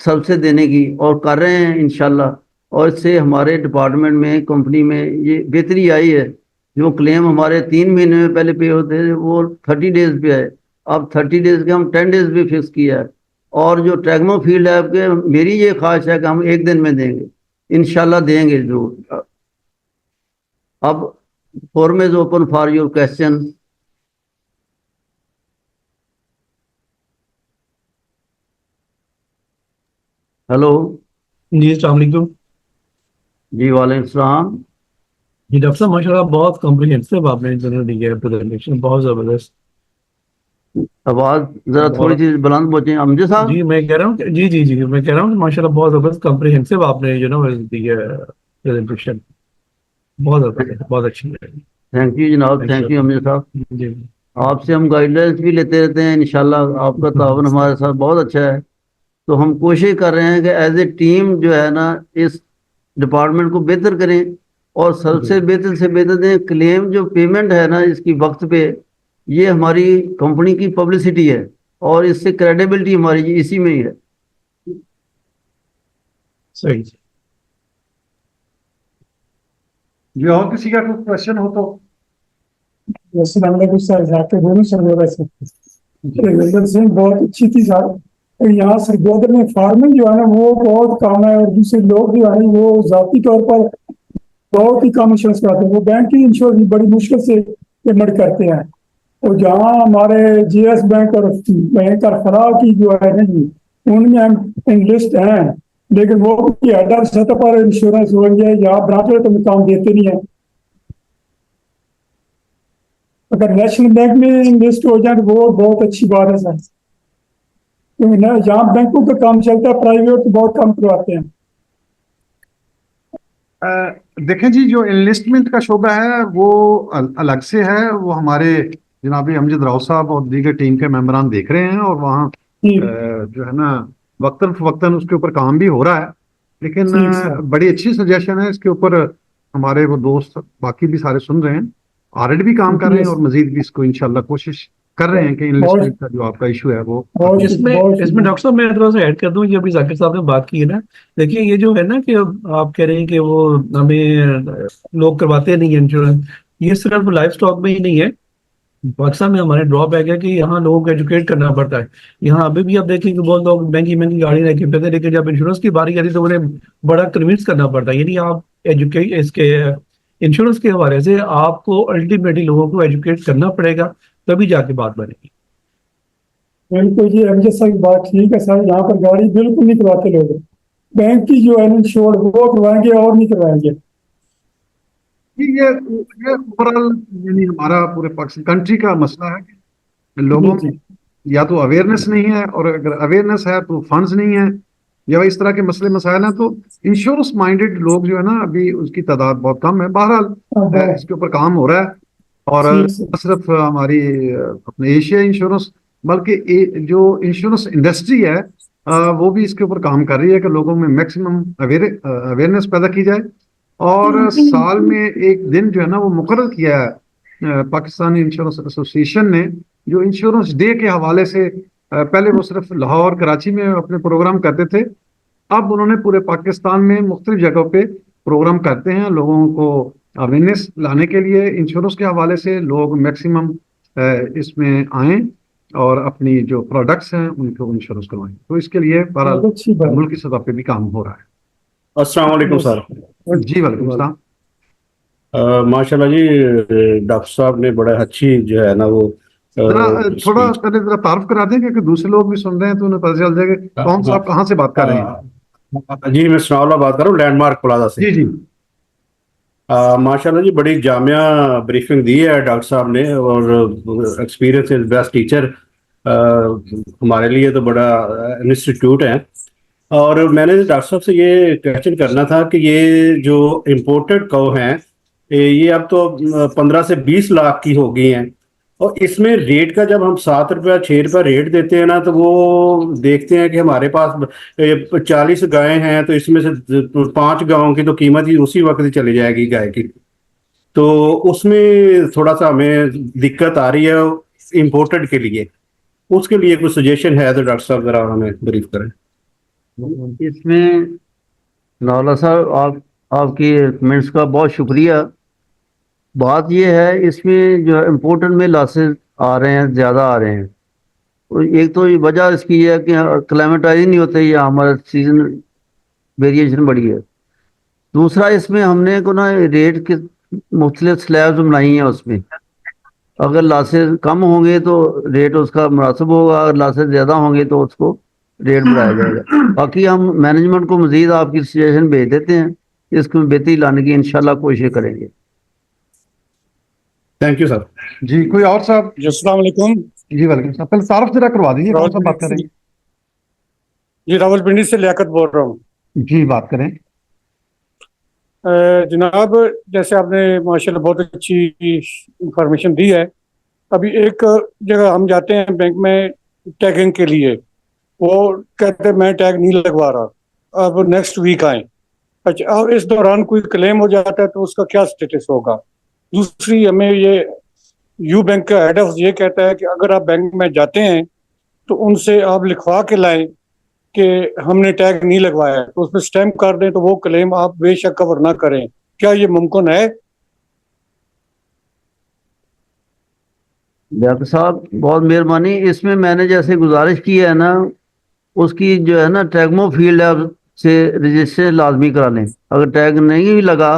[SPEAKER 1] سب سے دینے کی, اور کر رہے ہیں انشاءاللہ. اور اس سے ہمارے ڈپارٹمنٹ میں, کمپنی میں یہ بہتری آئی ہے. جو کلیم ہمارے 3 مہینے میں پہلے پے ہوتے تھے وہ 30 days پہ آئے, اب 30 days کے ہم 10 days پہ فکس کیا ہے. اور جو ٹیگمو فیلڈ ایپ کے, میری یہ خواہش ہے کہ ہم 1 دن میں دیں گے, انشاءاللہ دیں گے ضرور. اب forum is open for your question. Hello.
[SPEAKER 3] جی السلام علیکم.
[SPEAKER 1] جی وعلیکم السلام.
[SPEAKER 3] جی ڈاکٹر صاحب ماشاء اللہ بہت کمپریہنسو آپ نے دی ہے پریزنٹیشن, بہت زبردست.
[SPEAKER 1] آواز ذرا تھوڑی سی بلند پہنچیں امجد صاحب.
[SPEAKER 3] جی میں کہہ رہا ہوں کہ جی میں کہہ رہا ہوں کہ ماشاء اللہ بہت زبردست کمپریہنسو آپ نے دی ہے پریزنٹیشن, بہت زبردست, بہت اچھی ہے.
[SPEAKER 1] تھینک یو جناب, تھینک یو امجد صاحب.
[SPEAKER 3] جی
[SPEAKER 1] آپ سے ہم گائیڈ لائنس بھی لیتے رہتے ہیں, انشاءاللہ آپ کا تعاون ہمارے ساتھ بہت اچھا ہے. تو ہم کوشش کر رہے ہیں کہ ایز اے ٹیم جو ہے نا اس ڈپارٹمنٹ کو بہتر کریں, اور سب سے بہتر دیں. کلیم جو پیمنٹ ہے نا اس کی وقت پہ, یہ ہماری کمپنی کی پبلسٹی ہے, اور اس سے کریڈیبلٹی ہماری اسی میں ہی ہے.
[SPEAKER 3] صحیح.
[SPEAKER 4] جو اور کسی کا کوئی کوشچن ہو تو.
[SPEAKER 5] السلام علیکم سر, دونوں سر بہت اچھی تھی سر. یہاں سرگودر میں فارمنگ جو ہے نا وہ بہت کام ہے, اور دوسرے لوگ جو ہے وہ ذاتی طور پر بہت ہی کم انشورنس کراتے ہیں. وہ بینک کی انشورنس بڑی مشکل سے پیمنٹ کرتے ہیں. اور جہاں ہمارے جی ایس بینک اور بینک اور فراہ کی جو ہے نا جی, ان میں ہم لسٹ ہیں, لیکن وہ ہیڈر سطح پر انشورنس ہو جائے یا برانچ تو کام دیتے نہیں ہیں. اگر نیشنل بینک میں لسٹ ہو جائے تو وہ بہت اچھی بات ہے سر. جہاں بینکوں کا کام چلتا ہے پرائیویٹ بہت کم کرواتے ہیں.
[SPEAKER 4] देखें जी, जो इनलिस्टमेंट का शोबा है वो अलग से है, वो हमारे जनाब अमजद राव साहब और दीगर टीम के मेंबरान देख रहे हैं, और वहाँ
[SPEAKER 5] ठीक
[SPEAKER 4] जो है ना वक्तन फवक्तन उसके ऊपर काम भी हो रहा है। लेकिन
[SPEAKER 5] ठीक सर।
[SPEAKER 4] बड़ी अच्छी सजेशन है, इसके ऊपर हमारे वो दोस्त बाकी भी सारे सुन रहे हैं, ऑलरेडी भी काम कर रहे हैं, और मजीद भी इसको इंशाल्लाह कोशिश कर रहे हैं कि इनलिस्टमेंट का जो आपका इशू है वो
[SPEAKER 5] बहुत
[SPEAKER 3] इसमें डॉक्टर साहब मैं थोड़ा सा ऐड कर दूं, ये अभी जाकिर साहब ने बात की है ना, देखिए ये जो है ना कि आप कह रहे हैं कि वो हमें लोग करवाते नहीं है इंश्योरेंस, ये सिर्फ लाइफ स्टॉक में ही नहीं है, पाकिस्तान में हमारे ड्रॉबैक है कि यहाँ लोगों को एजुकेट करना पड़ता है। यहाँ अभी भी आप देखें कि बहुत लोग महंगी महंगी गाड़ी रखे फिरते हैं, लेकिन जब इंश्योरेंस की बारी आती है तो उन्हें बड़ा कन्विंस करना पड़ता है। यानी आप एजुकेट इसके इंश्योरेंस के हवाले से आपको अल्टीमेटली लोगों को एजुकेट करना पड़ेगा, तभी जाके बात बनेगी।
[SPEAKER 5] बिल्कुल जी, अमजद साहब की बात ठीक है सर, यहाँ पर गाड़ी बिल्कुल नहीं करवाते लोग, बैंक की जो है इंश्योर वो करवाएंगे और नहीं करवाएंगे।
[SPEAKER 4] ये ओवरऑल यानी हमारा पूरे पाकिस्तान कंट्री का मसला है कि लोगों
[SPEAKER 5] जी,
[SPEAKER 4] में या तो अवेयरनेस नहीं है, और अगर अवेयरनेस है तो फंड्स नहीं है, या इस तरह के मसले मसाइल हैं, तो इंश्योरेंस माइंडेड लोग जो है ना अभी उसकी तादाद बहुत कम है। बहरहाल इसके ऊपर काम हो रहा है, और
[SPEAKER 5] ठीक से।
[SPEAKER 4] न सिर्फ हमारी अपने एशिया इंश्योरेंस बल्कि जो इंश्योरेंस इंडस्ट्री है वो भी इसके ऊपर काम कर रही है कि लोगों में मैक्सिमम अवेयरनेस पैदा की जाए। और साल में एक दिन जो है ना वो मुकर्रर किया है पाकिस्तानी इंश्योरेंस एसोसिएशन ने, जो इंश्योरेंस डे के हवाले से पहले वो सिर्फ लाहौर कराची में अपने प्रोग्राम करते थे, अब उन्होंने पूरे पाकिस्तान में मुख्तलिफ जगहों पे प्रोग्राम करते हैं लोगों को अवेयरनेस लाने के लिए। इंश्योरेंस के हवाले से लोग मैक्सिमम इसमें आएँ और अपनी जो प्रोडक्ट्स हैं उनको इंश्योरेंस करवाएं। तो इसके लिए बहरहाल
[SPEAKER 5] बहुत अच्छी बात।
[SPEAKER 4] मुल्क की सतह पे भी काम हो रहा है।
[SPEAKER 6] अस्सलाम वालेकुम सर।
[SPEAKER 4] जी वालेकुम सलाम।
[SPEAKER 6] माशाल्लाह जी, डॉक्टर साहब ने बड़ा अच्छी जो है ना वो
[SPEAKER 4] जरा थोड़ा पहले जरा तारुफ करा दें कि दूसरे लोग भी सुन रहे हैं तो उन्हें पता चल जाएगा कौन सा आप कहाँ से बात कर रहे हैं।
[SPEAKER 6] जी, मैं सनाउल्लाह बात कर रहा हूँ, लैंडमार्क प्लाजा से।
[SPEAKER 4] जी जी।
[SPEAKER 6] माशाल्लाह जी, बड़ी जामिया ब्रीफिंग दी है डॉक्टर साहब ने, और एक्सपीरियंस इज बेस्ट टीचर हमारे लिए तो बड़ा इंस्टीट्यूट है। और मैंने डॉक्टर साहब से ये क्वेश्चन करना था कि ये जो इम्पोर्टेड कौ हैं ये अब तो 15 से 20 लाख की हो गई हैं, और इसमें रेट का जब हम 7 रुपया 6 रुपया रेट देते हैं ना, तो वो देखते हैं कि हमारे पास 40 गायें हैं, तो इसमें से 5 गायों की तो कीमत ही उसी वक्त ही चली जाएगी गाय की, तो उसमें थोड़ा सा हमें दिक्कत आ रही है इम्पोर्टेड के लिए। उसके लिए कुछ सजेशन है तो डॉक्टर साहब जरा हमें ब्रीफ करें।
[SPEAKER 1] इसमें नौला साहब आपकी कमेंट्स का बहुत शुक्रिया। बात यह है इसमें जो इम्पोर्टेंट में लॉसेस आ रहे हैं, ज़्यादा आ रहे हैं। तो एक तो ये वजह इसकी है कि क्लाइमेटाइज नहीं होते या हमारा सीजन वेरिएशन बड़ी है। दूसरा इसमें हमने को ना रेट के मुख्तलिफ स्लैब्स बनाई हैं, उसमें अगर लॉसेस कम होंगे तो रेट उसका मुनासिब होगा, अगर लॉसेस ज़्यादा होंगे तो उसको रेट बढ़ाया जाएगा। बाकी हम मैनेजमेंट को मजीद आपकी सजेशन भेज देते हैं, इसको बेहतरी लाने की इंशाल्लाह कोशिश करेंगे।
[SPEAKER 6] Thank you sir.
[SPEAKER 4] जी कोई और साहब?
[SPEAKER 7] जी अस्सलाम वालेकुम।
[SPEAKER 4] जी वालेकुम सलाम। पहले तारुफ जरा करवा दीजिए, कौन सा बात करें?
[SPEAKER 7] जी रावलपिंडी से लियाकत बोल रहा हूँ।
[SPEAKER 4] जी बात करें।
[SPEAKER 7] जनाब, जैसे आपने माशाल्लाह बहुत अच्छी इंफॉर्मेशन दी है। अभी एक जगह हम जाते हैं बैंक में टैगिंग के लिए, वो कहते हैं मैं टैग नहीं लगवा रहा, अब नेक्स्ट वीक आए। अच्छा, और इस दौरान कोई क्लेम हो जाता है तो उसका क्या स्टेटस होगा? दूसरी, हमें ये यू बैंक का हेड ऑफिस ये कहता है कि अगर आप बैंक में जाते हैं तो उनसे आप लिखवा के लाएं कि हमने टैग नहीं लगवाया, तो उस पर स्टैम्प कर दें तो वो क्लेम आप बेशक कवर ना करें। क्या ये मुमकिन है?
[SPEAKER 1] डॉक्टर साहब बहुत मेहरबानी। इसमें मैंने जैसे गुजारिश की है ना, उसकी जो है ना टैगमो फील्ड ऐप से रजिस्ट्रेशन लाजमी करा लें। अगर टैग नहीं भी लगा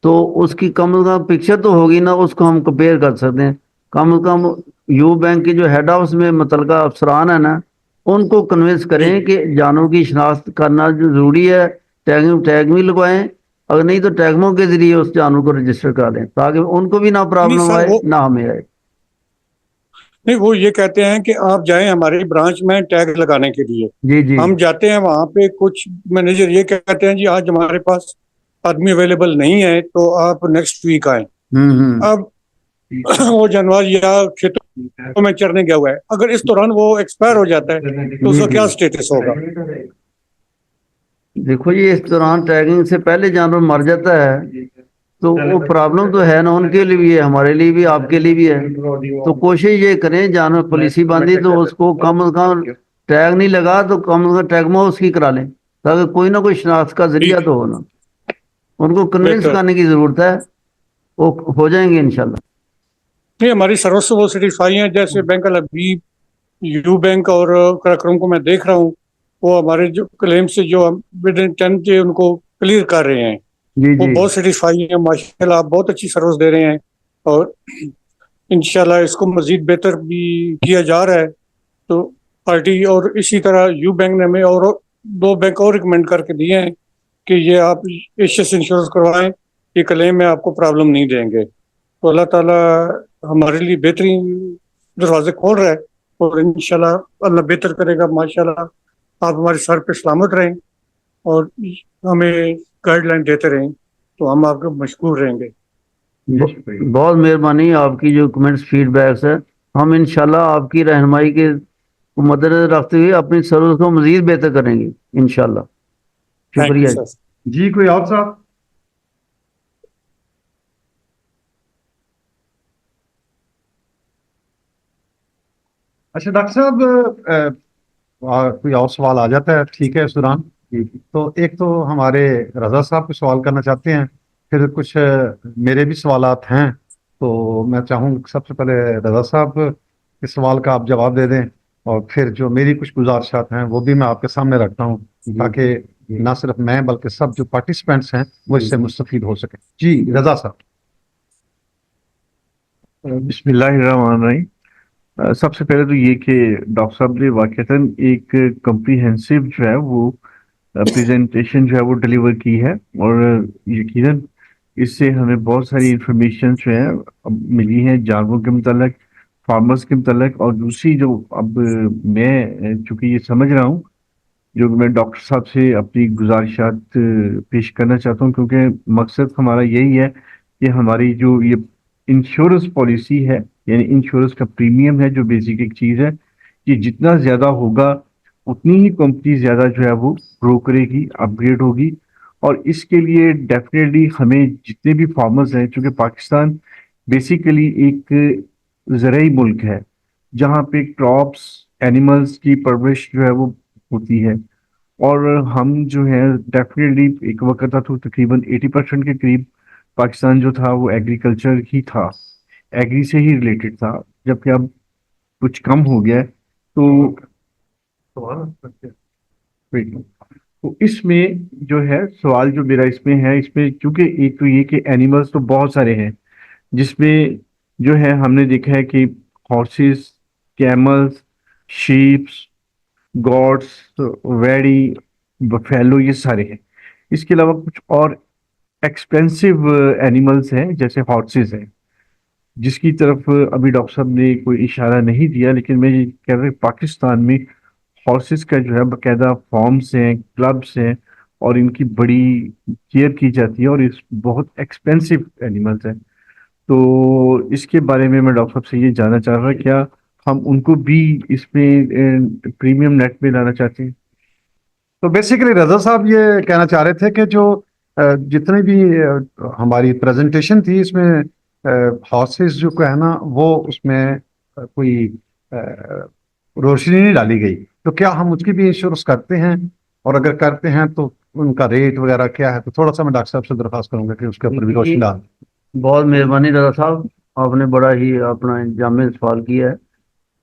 [SPEAKER 1] तो उसकी कम से कम पिक्चर तो होगी ना, उसको हम कंपेयर कर सकते हैं। कम से कम यू बैंक के जो हेड ऑफिस में मुतलका अफसरान है ना, उनको कन्विंस करें कि जानवरों की शनाख्त करना जो ज़रूरी है, टैग भी लगवाएं, अगर नहीं तो टैगमों के जरिए उस जानवर को रजिस्टर करा दें, ताकि उनको भी ना प्रॉब्लम आए ना हमें आए।
[SPEAKER 7] नहीं, वो ये कहते हैं कि आप जाएं हमारी ब्रांच में टैग लगाने के लिए।
[SPEAKER 1] जी जी।
[SPEAKER 7] हम जाते हैं वहां पे, कुछ मैनेजर ये कहते हैं जी आज हमारे पास आदमी अवेलेबल नहीं है तो आप नेक्स्ट वीक आए। अब वो जानवर या खेतों में चरने गया हुआ है, अगर इस दौरान वो एक्सपायर हो जाता है तो उसका क्या स्टेटस होगा?
[SPEAKER 1] देखो ये इस दौरान टैगिंग से पहले जानवर मर जाता है तो वो प्रॉब्लम तो है ना, उनके लिए भी है, हमारे लिए भी, आपके लिए भी है। तो कोशिश ये करें, जानवर पॉलिसी बांधी तो उसको कम से कम, टैग नहीं लगा तो कम से कम टैगमो उसकी करा लें, ताकि कोई ना कोई शनाख्त का जरिया तो हो ना। उनको कन्विंस
[SPEAKER 7] बेहतर।
[SPEAKER 1] करने की जरूरत है, वो हो जाएंगे इंशाल्लाह।
[SPEAKER 7] नहीं, हमारी सर्विस से वो सेटिस्फाई है, जैसे बैंक अभी यू बैंक और कार्यक्रम को मैं देख रहा हूँ, वो हमारे जो क्लेम से जो हम विद इन 10 डे उनको क्लियर कर रहे हैं,
[SPEAKER 1] जी
[SPEAKER 7] वो
[SPEAKER 1] जी
[SPEAKER 7] बहुत सेटिस्फाई है। माशाल्लाह आप बहुत अच्छी सर्विस दे रहे हैं और इंशाल्लाह इसको मजीद बेहतर भी किया जा रहा है। तो पार्टी और इसी तरह यू बैंक ने हमें और 2 बैंक और रिकमेंड करके दिए हैं कि ये आप एशियस इंश्योरेंस करवाएं, ये क्लेम में आपको प्रॉब्लम नहीं देंगे। तो अल्लाह ताला हमारे लिए बेहतरीन दरवाजे खोल रहा है और इंशाल्लाह अल्लाह बेहतर करेगा। माशाल्लाह आप हमारे सर पे सलामत रहें और हमें गाइडलाइन देते रहें, तो हम आपके मशकूर रहेंगे।
[SPEAKER 1] बहुत मेहरबानी, आपकी जो कमेंट्स फीडबैक्स है, हम इंशाल्लाह आपकी रहनुमाई के को मद्देनजर रखते हुए अपनी सर्विस को मजीद बेहतर करेंगे इंशाल्लाह।
[SPEAKER 7] थैंक यू
[SPEAKER 1] शुक्रिया।
[SPEAKER 7] सर।
[SPEAKER 4] जी, कोई और साहब? अच्छा डॉक्टर साहब, कोई और सवाल आ जाता है, ठीक है, इस दौरान। तो एक तो हमारे रजा साहब को सवाल करना चाहते हैं, फिर कुछ मेरे भी सवालात हैं। तो मैं चाहूँ सबसे पहले रजा साहब के सवाल का आप जवाब दे दें, और फिर जो मेरी कुछ गुजारिशात हैं वो भी मैं आपके सामने रखता हूँ, ताकि ना सिर्फ मैं बल्कि सब जो पार्टिसिपेंट्स हैं वो इससे मुस्तफीद हो सके। जी रजा साहब।
[SPEAKER 8] बिस्मिल्लाहिर्रहमानिर्रहीम। सबसे पहले तो ये कि डॉक्टर साहब ने वाकईतन एक कम्प्रीहेंसिव जो है वो प्रेजेंटेशन जो है वो डिलीवर की है, और यकीनन इससे हमें बहुत सारी इंफॉर्मेशन जो है अब मिली है जानवरों के मुतालिक, फार्मर्स के मुतालिक। और दूसरी जो अब मैं चूंकि ये समझ रहा हूँ, जो मैं डॉक्टर साहब से अपनी गुजारिशात पेश करना चाहता हूँ, क्योंकि मकसद हमारा यही है कि हमारी जो ये इंश्योरेंस पॉलिसी है, यानी इंश्योरेंस का प्रीमियम है, जो बेसिक एक चीज़ है, कि जितना ज़्यादा होगा उतनी ही कंपनी ज़्यादा जो है वो ग्रो करेगी, अपग्रेड होगी। और इसके लिए डेफिनेटली हमें जितने भी फार्मर्स हैं, चूँकि पाकिस्तान बेसिकली एक ज़राई मुल्क है जहाँ पे क्रॉप्स, एनिमल्स की परवरिश जो है वो होती है, और हम जो है डेफिनेटली एक वक्त था तो तकरीबन 80% के करीब पाकिस्तान जो था वो एग्रीकल्चर ही था, एग्री से ही रिलेटेड था, जबकि अब कुछ कम हो गया है। तो इसमें जो है सवाल जो मेरा इसमें है, इसमें क्योंकि एक तो ये कि एनिमल्स तो बहुत सारे हैं, जिसमें जो है हमने देखा है कि हॉर्सेस, कैमल्स, शीप्स, गॉड्स, वेड़ी, बफेलो, ये सारे हैं। इसके अलावा कुछ और एक्सपेंसिव एनिमल्स हैं जैसे हॉर्सेस हैं, जिसकी तरफ अभी डॉक्टर साहब ने कोई इशारा नहीं दिया, लेकिन मैं ये कह रहा हूँ पाकिस्तान में हॉर्सेस का जो है बाकायदा फॉर्म्स हैं, क्लब्स हैं, और इनकी बड़ी केयर की जाती है, और इस बहुत एक्सपेंसिव एनिमल्स हैं। तो इसके बारे में मैं डॉक्टर साहब से ये जानना चाह रहा, क्या हम उनको भी इसमें प्रीमियम नेट में लाना चाहते हैं?
[SPEAKER 4] तो बेसिकली रजा साहब ये कहना चाह रहे थे कि जो जितनी भी हमारी प्रेजेंटेशन थी, इसमें हॉर्सेस जो है ना वो उसमें कोई रोशनी नहीं डाली गई। तो क्या हम उसकी भी इंश्योरेंस करते हैं, और अगर करते हैं तो उनका रेट वगैरह क्या है? तो थोड़ा सा मैं डॉक्टर साहब से दरख्वास्त करूंगा कि उसके ऊपर भी रोशनी डाल।
[SPEAKER 1] बहुत मेहरबानी रजा साहब, आपने बड़ा ही अपना जामे सवाल किया है।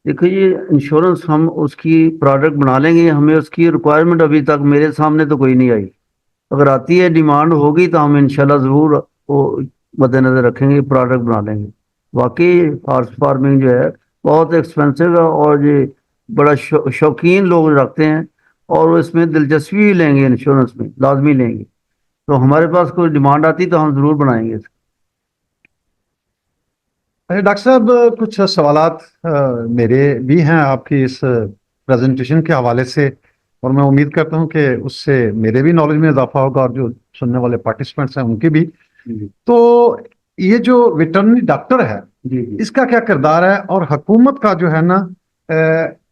[SPEAKER 1] देखो ये इंश्योरेंस हम उसकी प्रोडक्ट बना लेंगे, हमें उसकी रिक्वायरमेंट अभी तक मेरे सामने तो कोई नहीं आई। अगर आती है, डिमांड होगी तो हम इंशाल्लाह ज़रूर वो मद्देनजर रखेंगे, प्रोडक्ट बना लेंगे। वाकई हॉर्स फार्मिंग जो है बहुत एक्सपेंसिव है, और ये बड़ा शौकीन लोग रखते हैं, और वो इसमें दिलचस्पी भी लेंगे, इंश्योरेंस में लाजमी लेंगे। तो हमारे पास कोई डिमांड आती तो हम ज़रूर बनाएंगे इसको।
[SPEAKER 4] अच्छा डॉक्टर साहब, कुछ सवालात मेरे भी हैं आपकी इस प्रेजेंटेशन के हवाले से, और मैं उम्मीद करता हूं कि उससे मेरे भी नॉलेज में इजाफा होगा और जो सुनने वाले पार्टिसिपेंट्स हैं उनके भी। तो ये जो वेटरनरी डॉक्टर है इसका क्या किरदार है और हुकूमत का जो है ना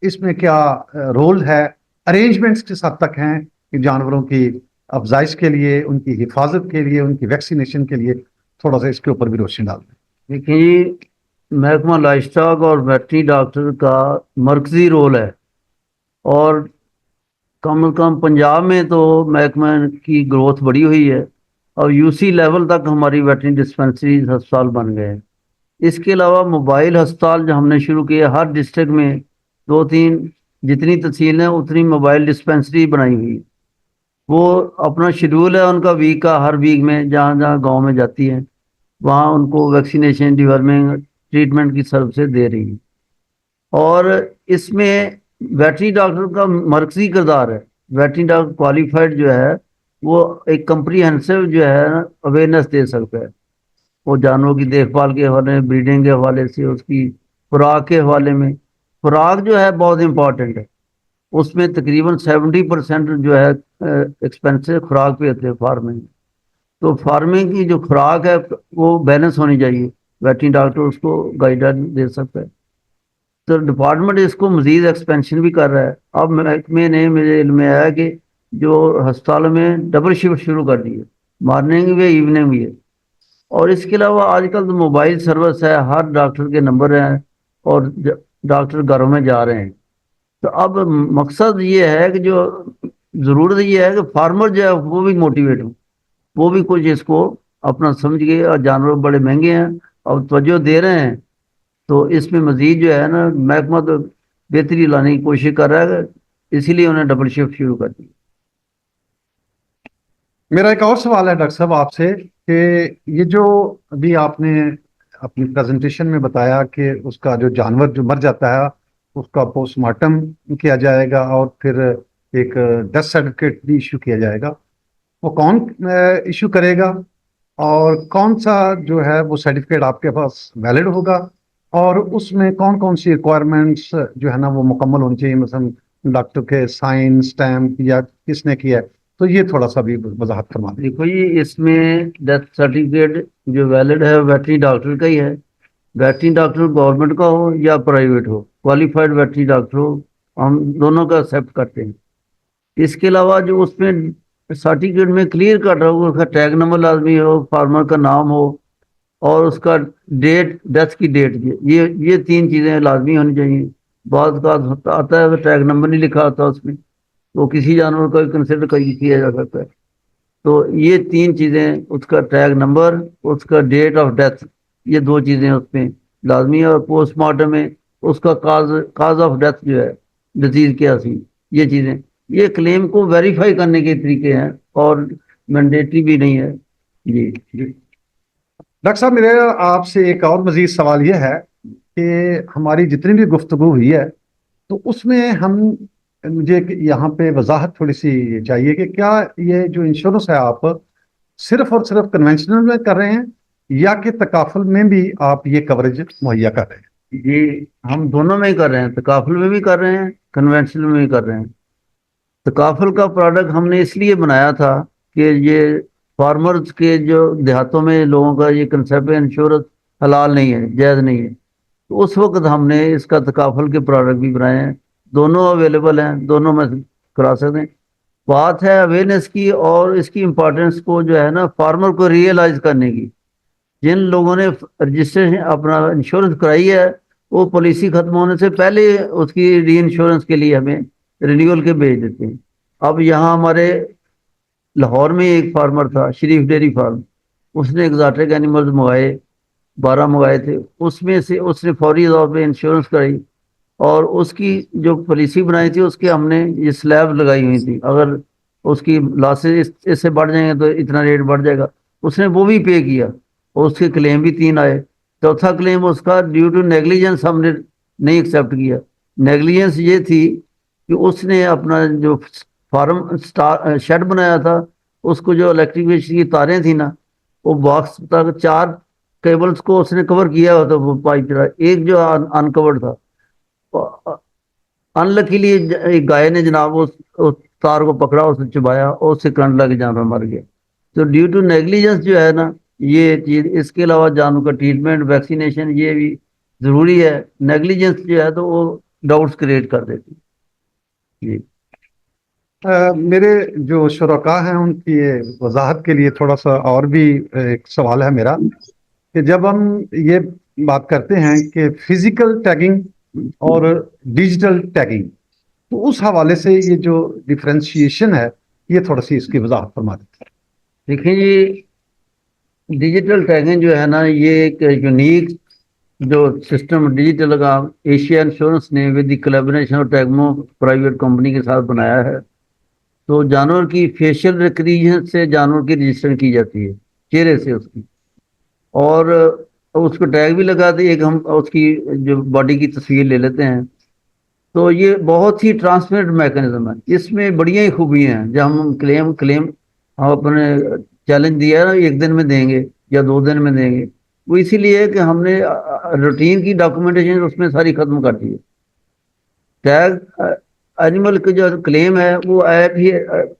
[SPEAKER 4] इसमें क्या रोल है, अरेंजमेंट्स किस हद तक हैं कि जानवरों की अफजाइश के लिए, उनकी हिफाजत के लिए, उनकी वैक्सीनेशन के लिए, थोड़ा सा इसके ऊपर भी रोशनी डाल दें।
[SPEAKER 1] देखिए, महकमा लाइफ स्टॉक और वेटरनरी डॉक्टर का मरकजी रोल है, और कम से कम पंजाब में तो महकमा की ग्रोथ बड़ी हुई है और यूसी लेवल तक हमारी वेटरनरी डिस्पेंसरी अस्पताल बन गए हैं। इसके अलावा मोबाइल अस्पताल जो हमने शुरू किए, हर डिस्ट्रिक्ट में 2-3 जितनी तहसील है उतनी मोबाइल डिस्पेंसरी बनाई हुई। वो अपना शेड्यूल है उनका वीक का, हर वीक में जहाँ जहाँ गांव में जाती है वहाँ उनको वैक्सीनेशन, डिवर्मिंग, ट्रीटमेंट की सर्विसेज दे रही है। और इसमें वेटरनरी डॉक्टर का मरकजी किरदार है। वेटरनरी डॉक्टर क्वालिफाइड जो है वो एक कम्प्रीहेंसिव जो है अवेयरनेस दे सकता है। वो जानवरों की देखभाल के हवाले, ब्रीडिंग के हवाले से, उसकी खुराक के हवाले में। खुराक जो है बहुत इंपॉर्टेंट है, उसमें तकरीबन 70% जो है एक्सपेंसेस खुराक पे होते हैं फार्मिंग। तो फार्मिंग की जो खुराक है वो बैलेंस होनी चाहिए, वेटरनरी डॉक्टर उसको गाइडेंस दे सकता है। तो डिपार्टमेंट इसको मजीद एक्सपेंशन भी कर रहा है। अब महकमे ने, मेरे इल्म में आया कि जो अस्पतालों में डबल शिफ्ट शुरू कर दी है, मॉर्निंग भी इवनिंग भी है। और इसके अलावा आजकल तो मोबाइल सर्विस है, हर डॉक्टर के नंबर हैं और डॉक्टर घरों में जा रहे हैं। तो अब मकसद ये है कि जो ज़रूरत ये है कि फार्मर जो है वो भी मोटिवेट हो, वो भी कुछ इसको अपना समझ के, और जानवर बड़े महंगे हैं और तवज्जो दे रहे हैं, तो इसमें मजीद जो है ना महकमा तो बेहतरी लाने की कोशिश कर रहा है, इसीलिए उन्हें डबल शिफ्ट शुरू कर दी।
[SPEAKER 4] मेरा एक और सवाल है डॉक्टर साहब आपसे कि ये जो अभी आपने अपनी प्रेजेंटेशन में बताया कि उसका जो जानवर जो मर जाता है उसका पोस्टमार्टम किया जाएगा और फिर एक डेथ सर्टिफिकेट भी इशू किया जाएगा, वो कौन इशू करेगा और कौन सा जो है वो सर्टिफिकेट आपके पास वैलिड होगा और उसमें कौन कौन सी रिक्वायरमेंट्स जो है ना वो मुकम्मल होनी चाहिए, मतलब डॉक्टर के साइन, स्टैम्प या किसने किया है, तो ये थोड़ा सा भी वजाहत करवा दें।
[SPEAKER 1] देखो जी, इसमें डेथ सर्टिफिकेट जो वैलिड है वेटरनरी डॉक्टर का ही है। वेटरनरी डॉक्टर गवर्नमेंट का हो या प्राइवेट हो, क्वालिफाइड वेटरनरी डॉक्टर हो, हम दोनों का एक्सेप्ट करते हैं। इसके अलावा जो उसमें सर्टिफिकेट में क्लियर कट रहा हो, उसका टैग नंबर लाजमी हो, फार्मर का नाम हो और उसका डेट, डेथ की डेट, ये 3 चीज़ें लाजमी होनी चाहिए। बाद का आता है तो टैग नंबर नहीं लिखा होता उसमें, तो किसी जानवर का कंसिडर किया जा सकता है। तो ये 3 चीज़ें, उसका टैग नंबर, उसका डेट ऑफ डेथ, ये 2 चीज़ें उसमें लाजमी है। और पोस्टमार्टम में उसका काज ऑफ डेथ जो है, डिजीज क्या थी, ये चीज़ें, ये क्लेम को वेरीफाई करने के तरीके हैं और मैंडेटरी भी नहीं है जी।
[SPEAKER 4] डॉक्टर साहब, मेरे आपसे एक और मजीद सवाल ये है कि हमारी जितनी भी गुफ्तगू हुई है तो उसमें मुझे यहाँ पे वजाहत थोड़ी सी चाहिए कि क्या ये जो इंश्योरेंस है आप सिर्फ और सिर्फ कन्वेंशनल में कर रहे हैं या कि तकाफुल में भी आप ये कवरेज मुहैया कर रहे हैं?
[SPEAKER 1] ये हम दोनों में ही कर रहे हैं, तकाफुल में भी कर रहे हैं, कन्वेंशनल में भी कर रहे हैं। तकाफुल का प्रोडक्ट हमने इसलिए बनाया था कि ये फार्मर्स के जो देहातों में लोगों का ये कंसेप्ट है इंश्योरेंस हलाल नहीं है, जायज़ नहीं है, तो उस वक्त हमने इसका तकाफुल के प्रोडक्ट भी बनाए हैं। दोनों अवेलेबल हैं, दोनों में करा सकते हैं। बात है अवेयरनेस की और इसकी इम्पोर्टेंस को जो है ना फार्मर को रियलाइज करने की। जिन लोगों ने रजिस्ट्रेशन अपना इंश्योरेंस कराई है वो पॉलिसी खत्म होने से पहले उसकी री इंश्योरेंस के लिए हमें रिन्यूअल के भेज देते हैं। अब यहाँ हमारे लाहौर में एक फार्मर था, शरीफ डेयरी फार्म, उसने एग्जॉटिक एनिमल्स मंगाए, 12 मंगाए थे, उसमें से उसने फौरी तौर पर इंश्योरेंस कराई और उसकी जो पॉलिसी बनाई थी उसके हमने ये स्लैब लगाई हुई थी, अगर उसकी लॉसेस इससे बढ़ जाएंगे तो इतना रेट बढ़ जाएगा। उसने वो भी पे किया और उसके क्लेम भी 3 आए। चौथा क्लेम उसका ड्यू टू नेग्लिजेंस हमने नहीं एक्सेप्ट किया। नेग्लिजेंस ये थी कि उसने अपना जो फार्म शेड बनाया था उसको जो इलेक्ट्रिसिटी की तारें थी ना, वो बॉक्स तक 4 केबल्स को उसने कवर किया हुआ था, वो पाइप चला, एक जो अनकवर्ड था। अनलकीली एक गाय ने जनाब उस तार को पकड़ा, उसे चुभाया और उससे करंट लग के जानवर मर गया। तो ड्यू टू नेग्लिजेंस जो है ना ये चीज, इसके अलावा जानवर का ट्रीटमेंट, वैक्सीनेशन ये भी जरूरी है। नेग्लिजेंस जो है तो वो डाउट्स क्रिएट कर देती है जी।
[SPEAKER 4] मेरे जो शुरका हैं उनकी ये वजाहत के लिए थोड़ा सा और भी एक सवाल है मेरा, कि जब हम ये बात करते हैं कि फिजिकल टैगिंग और डिजिटल टैगिंग, तो उस हवाले से ये जो डिफरेंशिएशन है ये थोड़ा सी इसकी वजाहत फरमा देते हैं।
[SPEAKER 1] देखिए जी, डिजिटल टैगिंग जो है ना ये एक यूनिक जो सिस्टम डिजिटल का एशिया इंश्योरेंस ने विद द कोलैबोरेशन और टैगमो प्राइवेट कंपनी के साथ बनाया है। तो जानवर की फेशियल रिकग्निशन से जानवर की रजिस्ट्रेशन की जाती है, चेहरे से उसकी, और उसको टैग भी लगाते, एक हम उसकी जो बॉडी की तस्वीर ले लेते हैं। तो ये बहुत ही ट्रांसपेरेंट मैकेनिज्म है, इसमें बढ़िया ही खूबियाँ हैं। जब हम क्लेम हम अपने चैलेंज दिया है ना, 1 दिन में देंगे या 2 दिन में देंगे, वो इसीलिए है कि हमने रूटीन की डॉक्यूमेंटेशन उसमें सारी खत्म कर दी है। टैग एनिमल की जो क्लेम है वो ऐप ही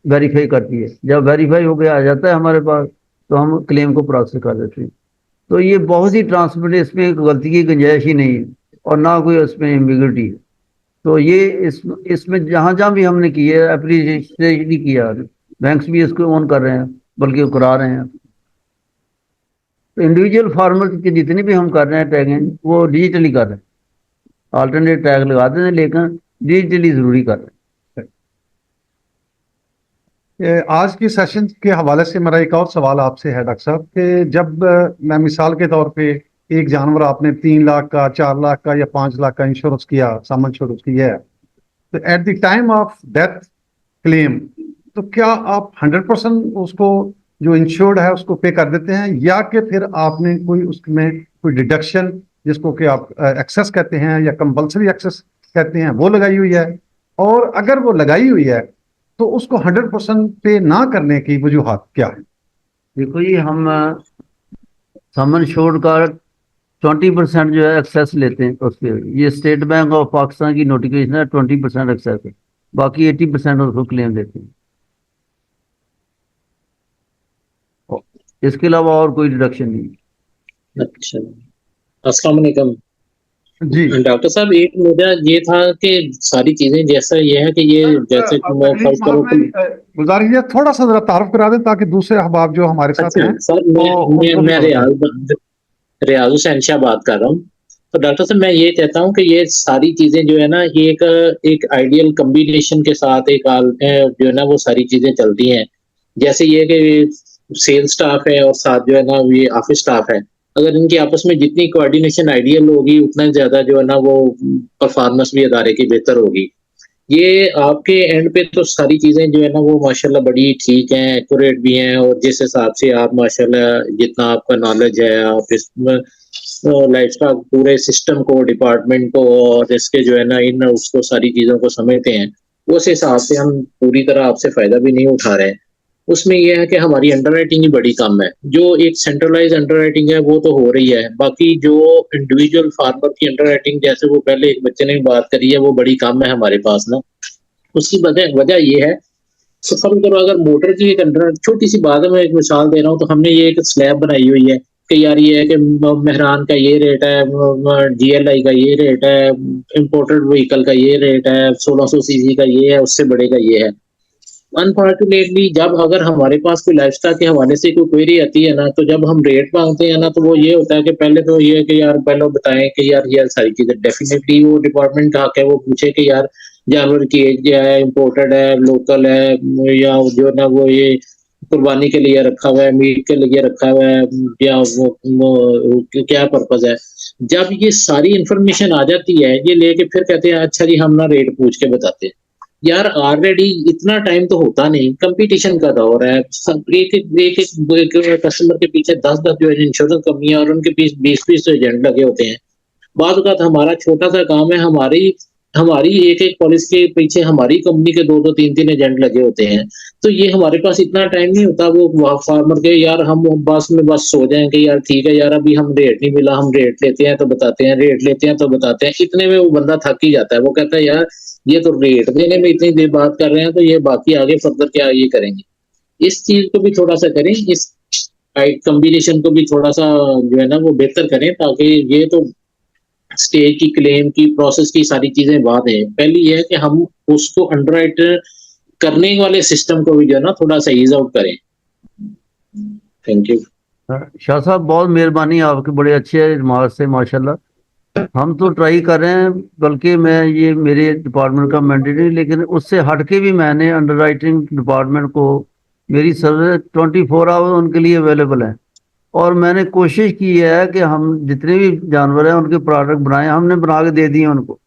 [SPEAKER 1] वेरीफाई करती है, जब वेरीफाई हो गया आ जाता है हमारे पास तो हम क्लेम को प्रोसेस कर देते हैं। तो ये बहुत ही ट्रांसपेरेंट, इसमें गलती की गुंजाइश ही नहीं है और ना कोई इसमें एम्बिग्युइटी है। तो ये इसमें जहाँ भी हमने की है एप्रिशिएट भी किया, बैंक्स भी इसको ऑन कर रहे हैं बल्कि वो करा रहे हैं। तो इंडिविजुअल फार्मर के जितने भी हम कर रहे हैं टैगिंग वो डिजिटली कर रहे हैं, अल्टरनेट टैग लगाते हैं लेकिन डिजिटली जरूरी कर रहे हैं।
[SPEAKER 4] आज की सेशन के हवाले से मेरा एक और सवाल आपसे है डॉक्टर साहब, कि जब मैं मिसाल के तौर पे एक जानवर आपने 3 लाख का, 4 लाख का या 5 लाख का इंश्योरेंस किया, सम इंश्योरेंस किया है, तो at the time of death claim तो क्या आप 100% उसको जो इंश्योर्ड है उसको पे कर देते हैं, या कि फिर आपने कोई उसमें कोई डिडक्शन जिसको कि आप एक्सेस कहते हैं या कंपल्सरी एक्सेस कहते हैं वो लगाई हुई है? और अगर वो लगाई हुई है तो उसको 100% पे ना करने की वजूहात क्या है?
[SPEAKER 1] देखो जी, हम समन शोर का 20% जो है एक्सेस लेते हैं उस पर। ये स्टेट बैंक ऑफ पाकिस्तान की नोटिफिकेशन है, 20% एक्सेस है, बाकी 80% उसको क्लेम देते हैं। इसके अलावा और कोई डिडक्शन नहीं।
[SPEAKER 9] अच्छा, अस्सलाम वालेकुम
[SPEAKER 4] जी
[SPEAKER 9] डॉक्टर साहब, एक मुद्दा ये था कि सारी चीजें जैसा ये है कि ये जैसे फर्ज करो कि
[SPEAKER 4] गुजारिश है थोड़ा सा जरा तारुफ करा दें ताकि दूसरे अहबाब जो हमारे साथ
[SPEAKER 9] अच्छा
[SPEAKER 4] हैं
[SPEAKER 9] सर, मैं रियाज हुसैन शाह बात कर रहा हूँ। तो डॉक्टर साहब मैं ये कहता हूँ कि ये सारी चीजें जो है ना ये एक आइडियल कम्बिनेशन के साथ एक जो है ना वो सारी चीजें चलती हैं। जैसे ये कि सेल स्टाफ है और साथ जो है ना ये ऑफिस स्टाफ है, अगर इनकी आपस में जितनी कोऑर्डिनेशन आइडियल होगी उतना ज्यादा जो है ना वो परफॉर्मेंस भी अदारे की बेहतर होगी। ये आपके एंड पे तो सारी चीजें जो है ना वो माशाल्लाह बड़ी ठीक हैं, एक्यूरेट भी हैं, और जिस हिसाब से आप माशाल्लाह जितना आपका नॉलेज है आप इसमें लाइफस्टाइल पूरे सिस्टम को, डिपार्टमेंट को और इसके जो है ना इन उसको सारी चीजों को समझते हैं, उस हिसाब से हम पूरी तरह आपसे फायदा भी नहीं उठा रहे हैं। उसमें यह है कि हमारी अंडरराइटिंग ही बड़ी कम है। जो एक सेंट्रलाइज अंडरराइटिंग है वो तो हो रही है, बाकी जो इंडिविजुअल फार्मर की अंडरराइटिंग जैसे वो पहले एक बच्चे ने भी बात करी है वो बड़ी कम है हमारे पास ना। उसकी वजह ये है, सफर करो अगर मोटर की एक अंडर छोटी सी बात है, मैं एक मिसाल दे रहा हूँ, तो हमने ये एक स्लैब बनाई हुई है कि यार ये है कि मेहरान का ये रेट है, GLI का ये रेट है, इम्पोर्टेड व्हीकल का ये रेट है, 1600 cc का ये है, उससे बड़े का ये है। अनफॉर्चुनेटली जब अगर हमारे पास कोई लाइफस्टाइल के हवाले से कोई क्वेरी आती है ना, तो जब हम रेट मांगते हैं ना तो वो ये होता है कि पहले तो ये है कि यार पहले बताएं कि यार ये सारी चीजें डेफिनेटली वो डिपार्टमेंट का हक है, वो पूछे कि यार जानवर की एज क्या है, इम्पोर्टेड है, लोकल है, या जो ना वो ये कुर्बानी के लिए रखा हुआ है, मीट के लिए रखा हुआ है, या वो क्या पर्पज है। जब ये सारी इंफॉर्मेशन आ जाती है ये लेके फिर कहते हैं अच्छा जी हम ना रेट पूछ के बताते हैं। यार ऑलरेडी इतना टाइम तो होता नहीं, कंपटीशन का दौर है, एक कस्टमर के पीछे 10 जो है इंश्योरेंस कंपनियां और उनके पीछे 20 एजेंट लगे होते हैं। बाद का हमारा छोटा सा काम है, हमारी एक पॉलिसी के पीछे हमारी कंपनी के 2 3 एजेंट लगे होते हैं। तो ये हमारे पास इतना टाइम नहीं होता वो फार्मर के यार हम बस में बस सो जाएं कि यार ठीक है यार अभी हम रेट नहीं मिला, हम रेट लेते हैं तो बताते हैं, रेट लेते हैं तो बताते हैं, इतने में वो बंदा थक ही जाता है। वो कहता है यार یہ تو ریٹ دینے میں اتنی دیر بات کر رہے ہیں، تو یہ باقی آگے فردر کیا یہ کریں گے، اس چیز کو بھی تھوڑا سا کریں، اس کمبینیشن کو بھی تھوڑا سا جو ہے نا وہ بہتر کریں، تاکہ یہ تو اسٹیج کی کلیم کی پروسیس کی ساری چیزیں بات ہیں، پہلی یہ ہے کہ ہم اس کو انڈر رائٹ کرنے والے سسٹم کو بھی جو ہے نا تھوڑا سا ایز آؤٹ کریں. Thank you.
[SPEAKER 1] شاہ صاحب بہت مہربانی آپ کے، بڑے اچھے ریمارک سے ماشاءاللہ. ہم تو ٹرائی کر رہے ہیں، بلکہ میں یہ میرے ڈپارٹمنٹ کا مینڈیٹ نہیں، لیکن اس سے ہٹ کے بھی میں نے انڈر رائٹنگ ڈپارٹمنٹ کو میری سروس 24 آور ان کے لیے اویلیبل ہے، اور میں نے کوشش کی ہے کہ ہم جتنے بھی جانور ہیں ان کے پروڈکٹ بنائیں، ہم نے بنا کے دے دیے ان کو،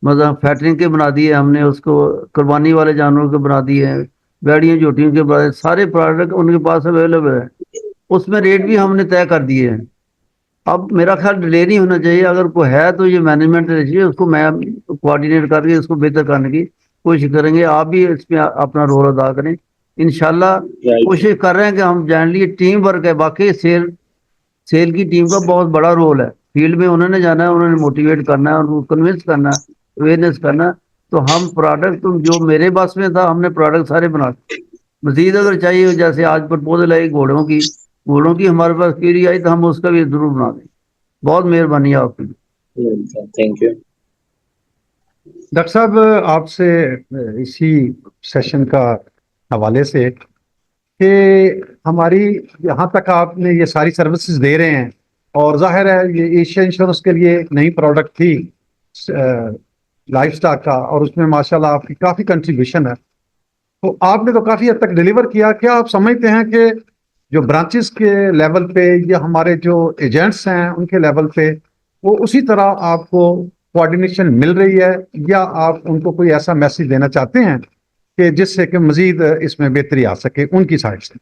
[SPEAKER 1] مطلب فیٹرنگ کے بنا دیے ہم نے، اس کو قربانی والے جانوروں کے بنا دیے ہیں، بیڑیوں جوٹیوں کے بنا دیے، سارے پروڈکٹ ان کے پاس اویلیبل ہے، اس میں ریٹ بھی ہم نے طے کر دیے ہیں. اب میرا خیال ڈیلے نہیں ہونا چاہیے، اگر کوئی ہے تو یہ مینجمنٹ چاہیے، اس کو میں کوآرڈینیٹ کر کے اس کو بہتر کرنے کی کوشش کریں گے. آپ بھی اس میں اپنا رول ادا کریں انشاءاللہ. کوشش کر رہے ہیں کہ ہم جنرلی ٹیم ورک ہے، باقی سیل کی ٹیم کا بہت بڑا رول ہے، فیلڈ میں انہوں نے جانا ہے، انہوں نے موٹیویٹ کرنا ہے، ان کو کنونس کرنا ہے، اویئرنیس کرنا ہے. تو ہم پروڈکٹ جو میرے پاس میں تھا ہم نے پروڈکٹ سارے بنا دیے. مزید اگر چاہیے، جیسے آج پرپوزل آئی گھوڑوں کی ہمارے پاس کیری آئی تو ہم اس کا بھی ضرور بنا دیں. بہت مہربانی آپ کی.
[SPEAKER 9] Thank you.
[SPEAKER 4] ڈاکٹر صاحب آپ سے اسی سیشن کا حوالے سے کہ ہماری یہاں تک آپ نے یہ ساری سروسز دے رہے ہیں، اور ظاہر ہے یہ ایشیا انشورنس کے لیے ایک نئی پروڈکٹ تھی لائف سٹاک کا، اور اس میں ماشاءاللہ آپ کی کافی کنٹریبیوشن ہے، تو آپ نے تو کافی حد تک ڈیلیور کیا. کیا آپ سمجھتے ہیں کہ جو برانچز کے لیول پہ یا ہمارے جو ایجنٹس ہیں ان کے لیول پہ وہ اسی طرح آپ کو کوآرڈینیشن مل رہی ہے، یا آپ ان کو کوئی ایسا میسج دینا چاہتے ہیں کہ جس سے کہ مزید اس میں بہتری آ سکے ان کی سائڈ سے؟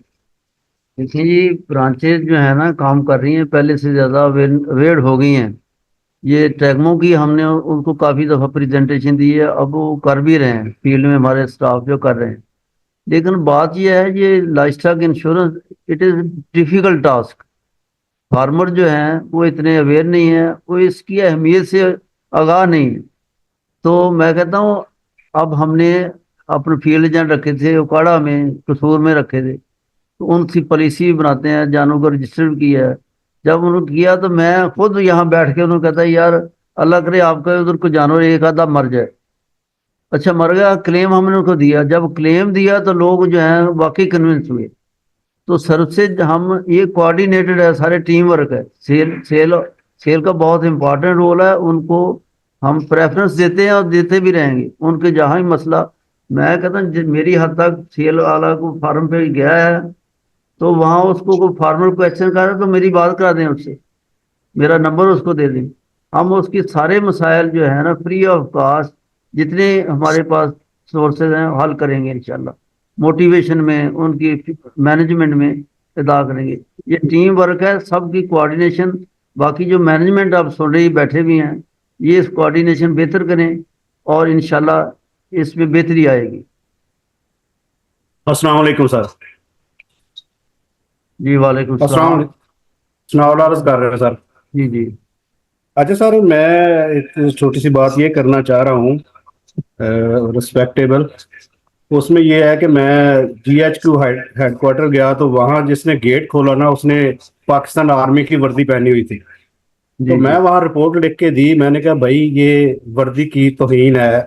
[SPEAKER 1] دیکھیں جی، برانچز جو ہے نا کام کر رہی ہیں، پہلے سے زیادہ اویئر ہو گئی ہیں. یہ ٹیگموں کی ہم نے ان کو کافی دفعہ پریزنٹیشن دی ہے، اب وہ کر بھی رہے ہیں، فیلڈ میں ہمارے اسٹاف جو کر رہے ہیں. لیکن بات یہ ہے، یہ life stock insurance it is difficult task. Farmer جو ہیں وہ اتنے اویئر نہیں ہیں، وہ اس کی اہمیت سے آگاہ نہیں ہے. تو میں کہتا ہوں اب ہم نے اپنے فیلڈ ایجنٹ رکھے تھے اکاڑا میں، قصور میں رکھے تھے، تو ان کی پالیسی بھی بناتے ہیں، جانوں کو رجسٹر کیا ہے. جب انہوں نے کیا تو میں خود یہاں بیٹھ کے انہوں نے کہتا ہے یار اللہ کرے آپ کا ادھر کوئی جانور ایک آدھا مر جائے. اچھا مر گیا، کلیم ہم نے ان کو دیا، جب کلیم دیا تو لوگ جو ہیں واقعی کنونس ہوئے. تو سر سے ہم یہ کوآرڈینیٹڈ ہے، سارے ٹیم ورک ہے. سیل کا بہت امپورٹنٹ رول ہے، ان کو ہم پریفرنس دیتے ہیں اور دیتے بھی رہیں گے. ان کے جہاں ہی مسئلہ، میں کہتا ہوں میری حد تک سیل والا کو فارم پہ گیا ہے تو وہاں اس کو کوئی فارمر کویشچن کر رہا ہے تو میری بات کرا دیں، اس سے میرا نمبر اس کو دے دیں. ہم اس کے سارے مسائل جو ہے نا فری آف کاسٹ جتنے ہمارے پاس سورسز ہیں حل کریں گے انشاءاللہ. موٹیویشن میں، ان کی مینجمنٹ میں ادا کریں گے. یہ ٹیم ورک ہے، سب کی کوآرڈینیشن. باقی جو مینجمنٹ آپ سن رہی بیٹھے بھی ہیں، یہ اس کوآرڈینیشن بہتر کریں اور انشاءاللہ اس میں بہتری آئے گی.
[SPEAKER 6] السلام علیکم سر.
[SPEAKER 1] جی وعلیکم
[SPEAKER 6] السلام
[SPEAKER 1] السلام.
[SPEAKER 6] علیکم. سناؤ عرض کر رہے ہیں سر.
[SPEAKER 1] جی جی.
[SPEAKER 6] اچھا سر، میں ایک چھوٹی سی بات یہ کرنا چاہ رہا ہوں رسپیکٹیبل. اس میں یہ ہے کہ میں G H Q headquarter گیا تو وہاں جس نے گیٹ کھولا نا اس نے پاکستان آرمی کی وردی پہنی ہوئی تھی. تو میں وہاں رپورٹ لکھ کے دی، میں نے کہا بھائی یہ وردی کی توہین ہے،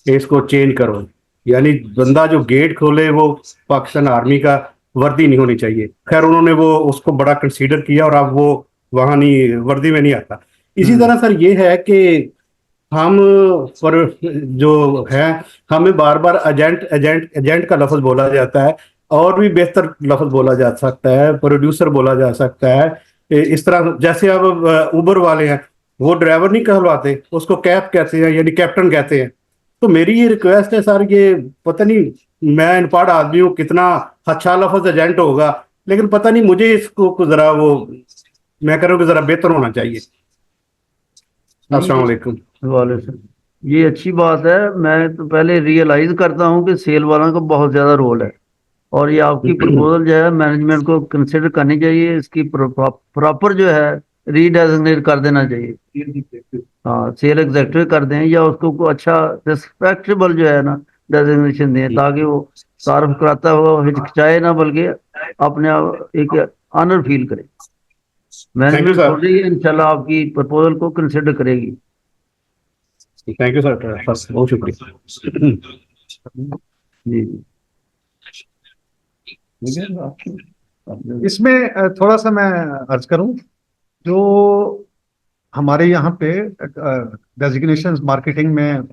[SPEAKER 6] اس کو چینج کرو. یعنی بندہ جو گیٹ کھولے وہ پاکستان آرمی کا وردی نہیں ہونی چاہیے. خیر انہوں نے وہ اس کو بڑا کنسیڈر کیا اور اب وہ وہاں نہیں، وردی میں نہیں آتا. اسی طرح سر یہ ہے کہ ہم پر جو ہے ہمیں بار بار ایجنٹ کا لفظ بولا جاتا ہے، اور بھی بہتر لفظ بولا جا سکتا ہے، پروڈیوسر بولا جا سکتا ہے. اس طرح جیسے اب اوبر والے ہیں، وہ ڈرائیور نہیں کہلواتے، اس کو کیپ کہتے ہیں، یعنی کیپٹن کہتے ہیں. تو میری یہ ریکویسٹ ہے سر، یہ پتہ نہیں میں ان پڑھ آدمی ہوں، کتنا اچھا لفظ ایجنٹ ہوگا، لیکن پتہ نہیں مجھے اس کو ذرا وہ میں کہہ رہا ہوں کہ ذرا بہتر ہونا چاہیے. السلام علیکم.
[SPEAKER 1] وعلیکم. یہ اچھی بات ہے. میں تو پہلے ریئلائز کرتا ہوں کہ سیل والوں کا بہت زیادہ رول ہے، اور یہ آپ کی پرپوزل جو ہے مینجمنٹ کو کنسیڈر کرنی چاہیے، اس کی پراپر جو ہے ری ڈیزگنیٹ کر دینا چاہیے. हाँ सेल एग्जेक्टिव कर दें या उसको कोई अच्छा रिस्पेक्टेबल जो है ना डेजिग्नेशन दें ताकि वो तारफ कराता हो हिचकिचाए ना बल्कि अपने आप एक ऑनर फील करे। Management
[SPEAKER 6] sir.
[SPEAKER 1] छोड़ इंशाल्लाह आपकी प्रपोजल को कंसिडर करेगी।
[SPEAKER 6] थैंक यू सर, बहुत शुक्रिया।
[SPEAKER 1] जी
[SPEAKER 4] इसमें थोड़ा सा मैं अर्ज करूं, जो हमारे यहाँ पे डेजिग्नेशन मार्केटिंग में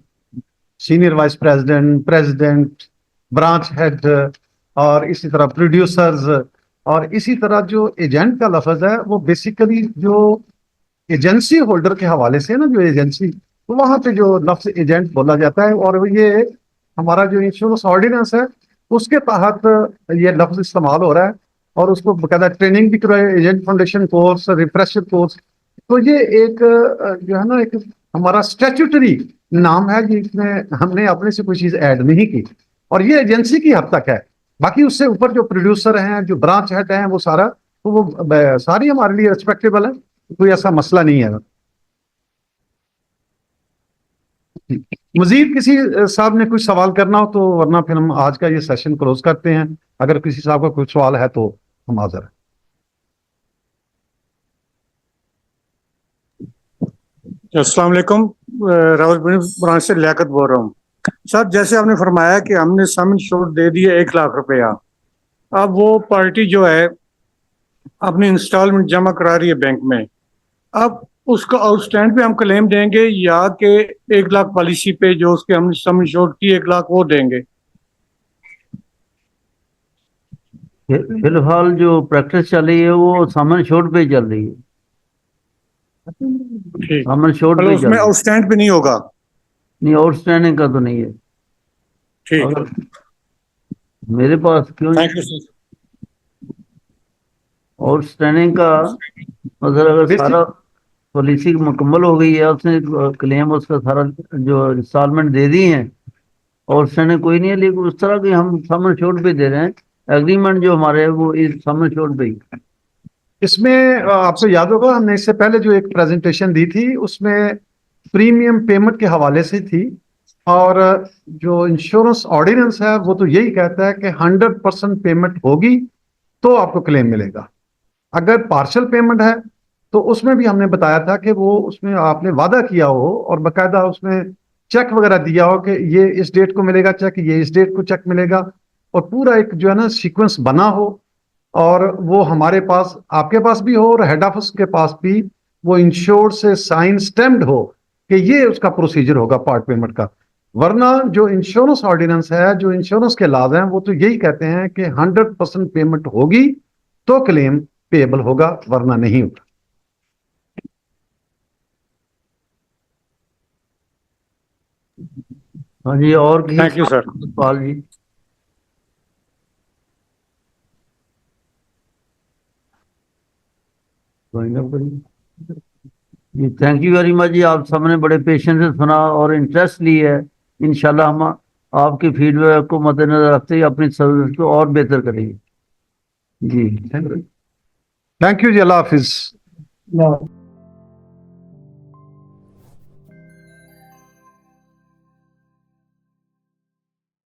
[SPEAKER 4] senior vice president, president, branch head और इसी तरह प्रोड्यूसर्स और इसी तरह जो एजेंट का लफ्ज है वो बेसिकली जो एजेंसी होल्डर के हवाले से है ना, जो एजेंसी, तो वहाँ पे जो लफ्ज एजेंट बोला जाता है और ये हमारा जो इंश्योरेंस ऑर्डिनेंस है उसके तहत ये लफ्ज इस्तेमाल हो रहा है और उसको बकायदा ट्रेनिंग भी करवाए, agent foundation course, refresher course. तो ये एक जो है ना एक हमारा स्टैट्यूटरी नाम है जिसमें हमने अपने से कोई चीज ऐड नहीं की और ये एजेंसी की हद तक है। बाकी उससे ऊपर जो प्रोड्यूसर हैं, जो ब्रांच हेड हैं, वो सारा तो वो सारी हमारे लिए रिस्पेक्टेबल है, कोई ऐसा मसला नहीं है। मजीद किसी साहब ने कुछ सवाल करना हो तो, वरना फिर हम आज का ये सेशन क्लोज करते हैं। अगर किसी साहब का कोई सवाल है तो हम हाजिर हैं।
[SPEAKER 7] अस्सलाम वालेकुम, रावलपिंडी ब्रांच से लियाकत बोल रहा हूँ। सर, जैसे आपने फरमाया कि हमने सम इंश्योर दे दिए 1 लाख रुपया, अब वो पार्टी जो है अपनी इंस्टॉलमेंट जमा करा रही है बैंक में, अब उसको आउटस्टैंड पे हम क्लेम देंगे या कि 1 लाख पॉलिसी पे जो उसके हमने सम इंश्योर की 1 लाख वो देंगे?
[SPEAKER 1] फिलहाल जो प्रैक्टिस चल रही है वो सामान शॉर्ट पे चल रही है।
[SPEAKER 7] ठीक,
[SPEAKER 1] सामान शॉर्ट
[SPEAKER 7] मतलब
[SPEAKER 1] पे चल
[SPEAKER 7] उसमें
[SPEAKER 1] रही है,
[SPEAKER 7] आउटस्टैंड पे नहीं होगा?
[SPEAKER 1] नहीं आउटस्टैंडिंग का तो नहीं है।
[SPEAKER 7] ठीक,
[SPEAKER 1] अगर मेरे पास क्यों
[SPEAKER 7] थैंक यू सर।
[SPEAKER 1] आउटस्टैंडिंग का मतलब अगर सारा पॉलिसी मुकम्मल हो गई है, उसने क्लेम उसका सारा जो इंस्टॉलमेंट दे दी है, आउटस्टैंडिंग कोई नहीं है। लेकिन उस तरह की हम सामान शॉर्ट पे दे रहे हैं, एग्रीमेंट जो हमारे है वो इस सामान शॉर्ट पे ही।
[SPEAKER 4] इसमें आपको याद होगा हमने इससे पहले जो एक प्रेजेंटेशन दी थी उसमें प्रीमियम पेमेंट के हवाले से थी और जो इंश्योरेंस ऑर्डिनेंस है वो तो यही कहता है कि 100% पेमेंट होगी तो आपको क्लेम मिलेगा। अगर पार्शियल पेमेंट है तो उसमें भी हमने बताया था कि वो उसमें आपने वादा किया हो और बाकायदा उसमें चेक वगैरह दिया हो कि ये इस डेट को मिलेगा चेक, ये इस डेट को चेक मिलेगा और पूरा एक जो है ना सीक्वेंस बना हो और वो हमारे पास, आपके पास भी हो और हेड ऑफिस के पास भी वो इंश्योर्ड से साइन स्टैम्प्ड हो कि ये उसका प्रोसीजर होगा पार्ट पेमेंट का। वरना जो इंश्योरेंस ऑर्डिनेंस है, जो इंश्योरेंस के लाभ हैं, वो तो यही कहते हैं कि 100% पेमेंट होगी तो क्लेम पेएबल होगा वरना नहीं होगा।
[SPEAKER 1] हाँ जी, और किसी
[SPEAKER 7] थैंक यू सर।
[SPEAKER 1] सवाल जी? जी थैंक यू वेरी मच जी, आप सबने बड़े पेशेंस से सुना और इंटरेस्ट ली है। इंशाल्लाह हम आपके फीडबैक को मद्देनजर रखते हुए अपनी सर्विस को और बेहतर करेंगे। जी
[SPEAKER 4] थैंक यू जी, अल्लाह हाफिज।
[SPEAKER 5] No.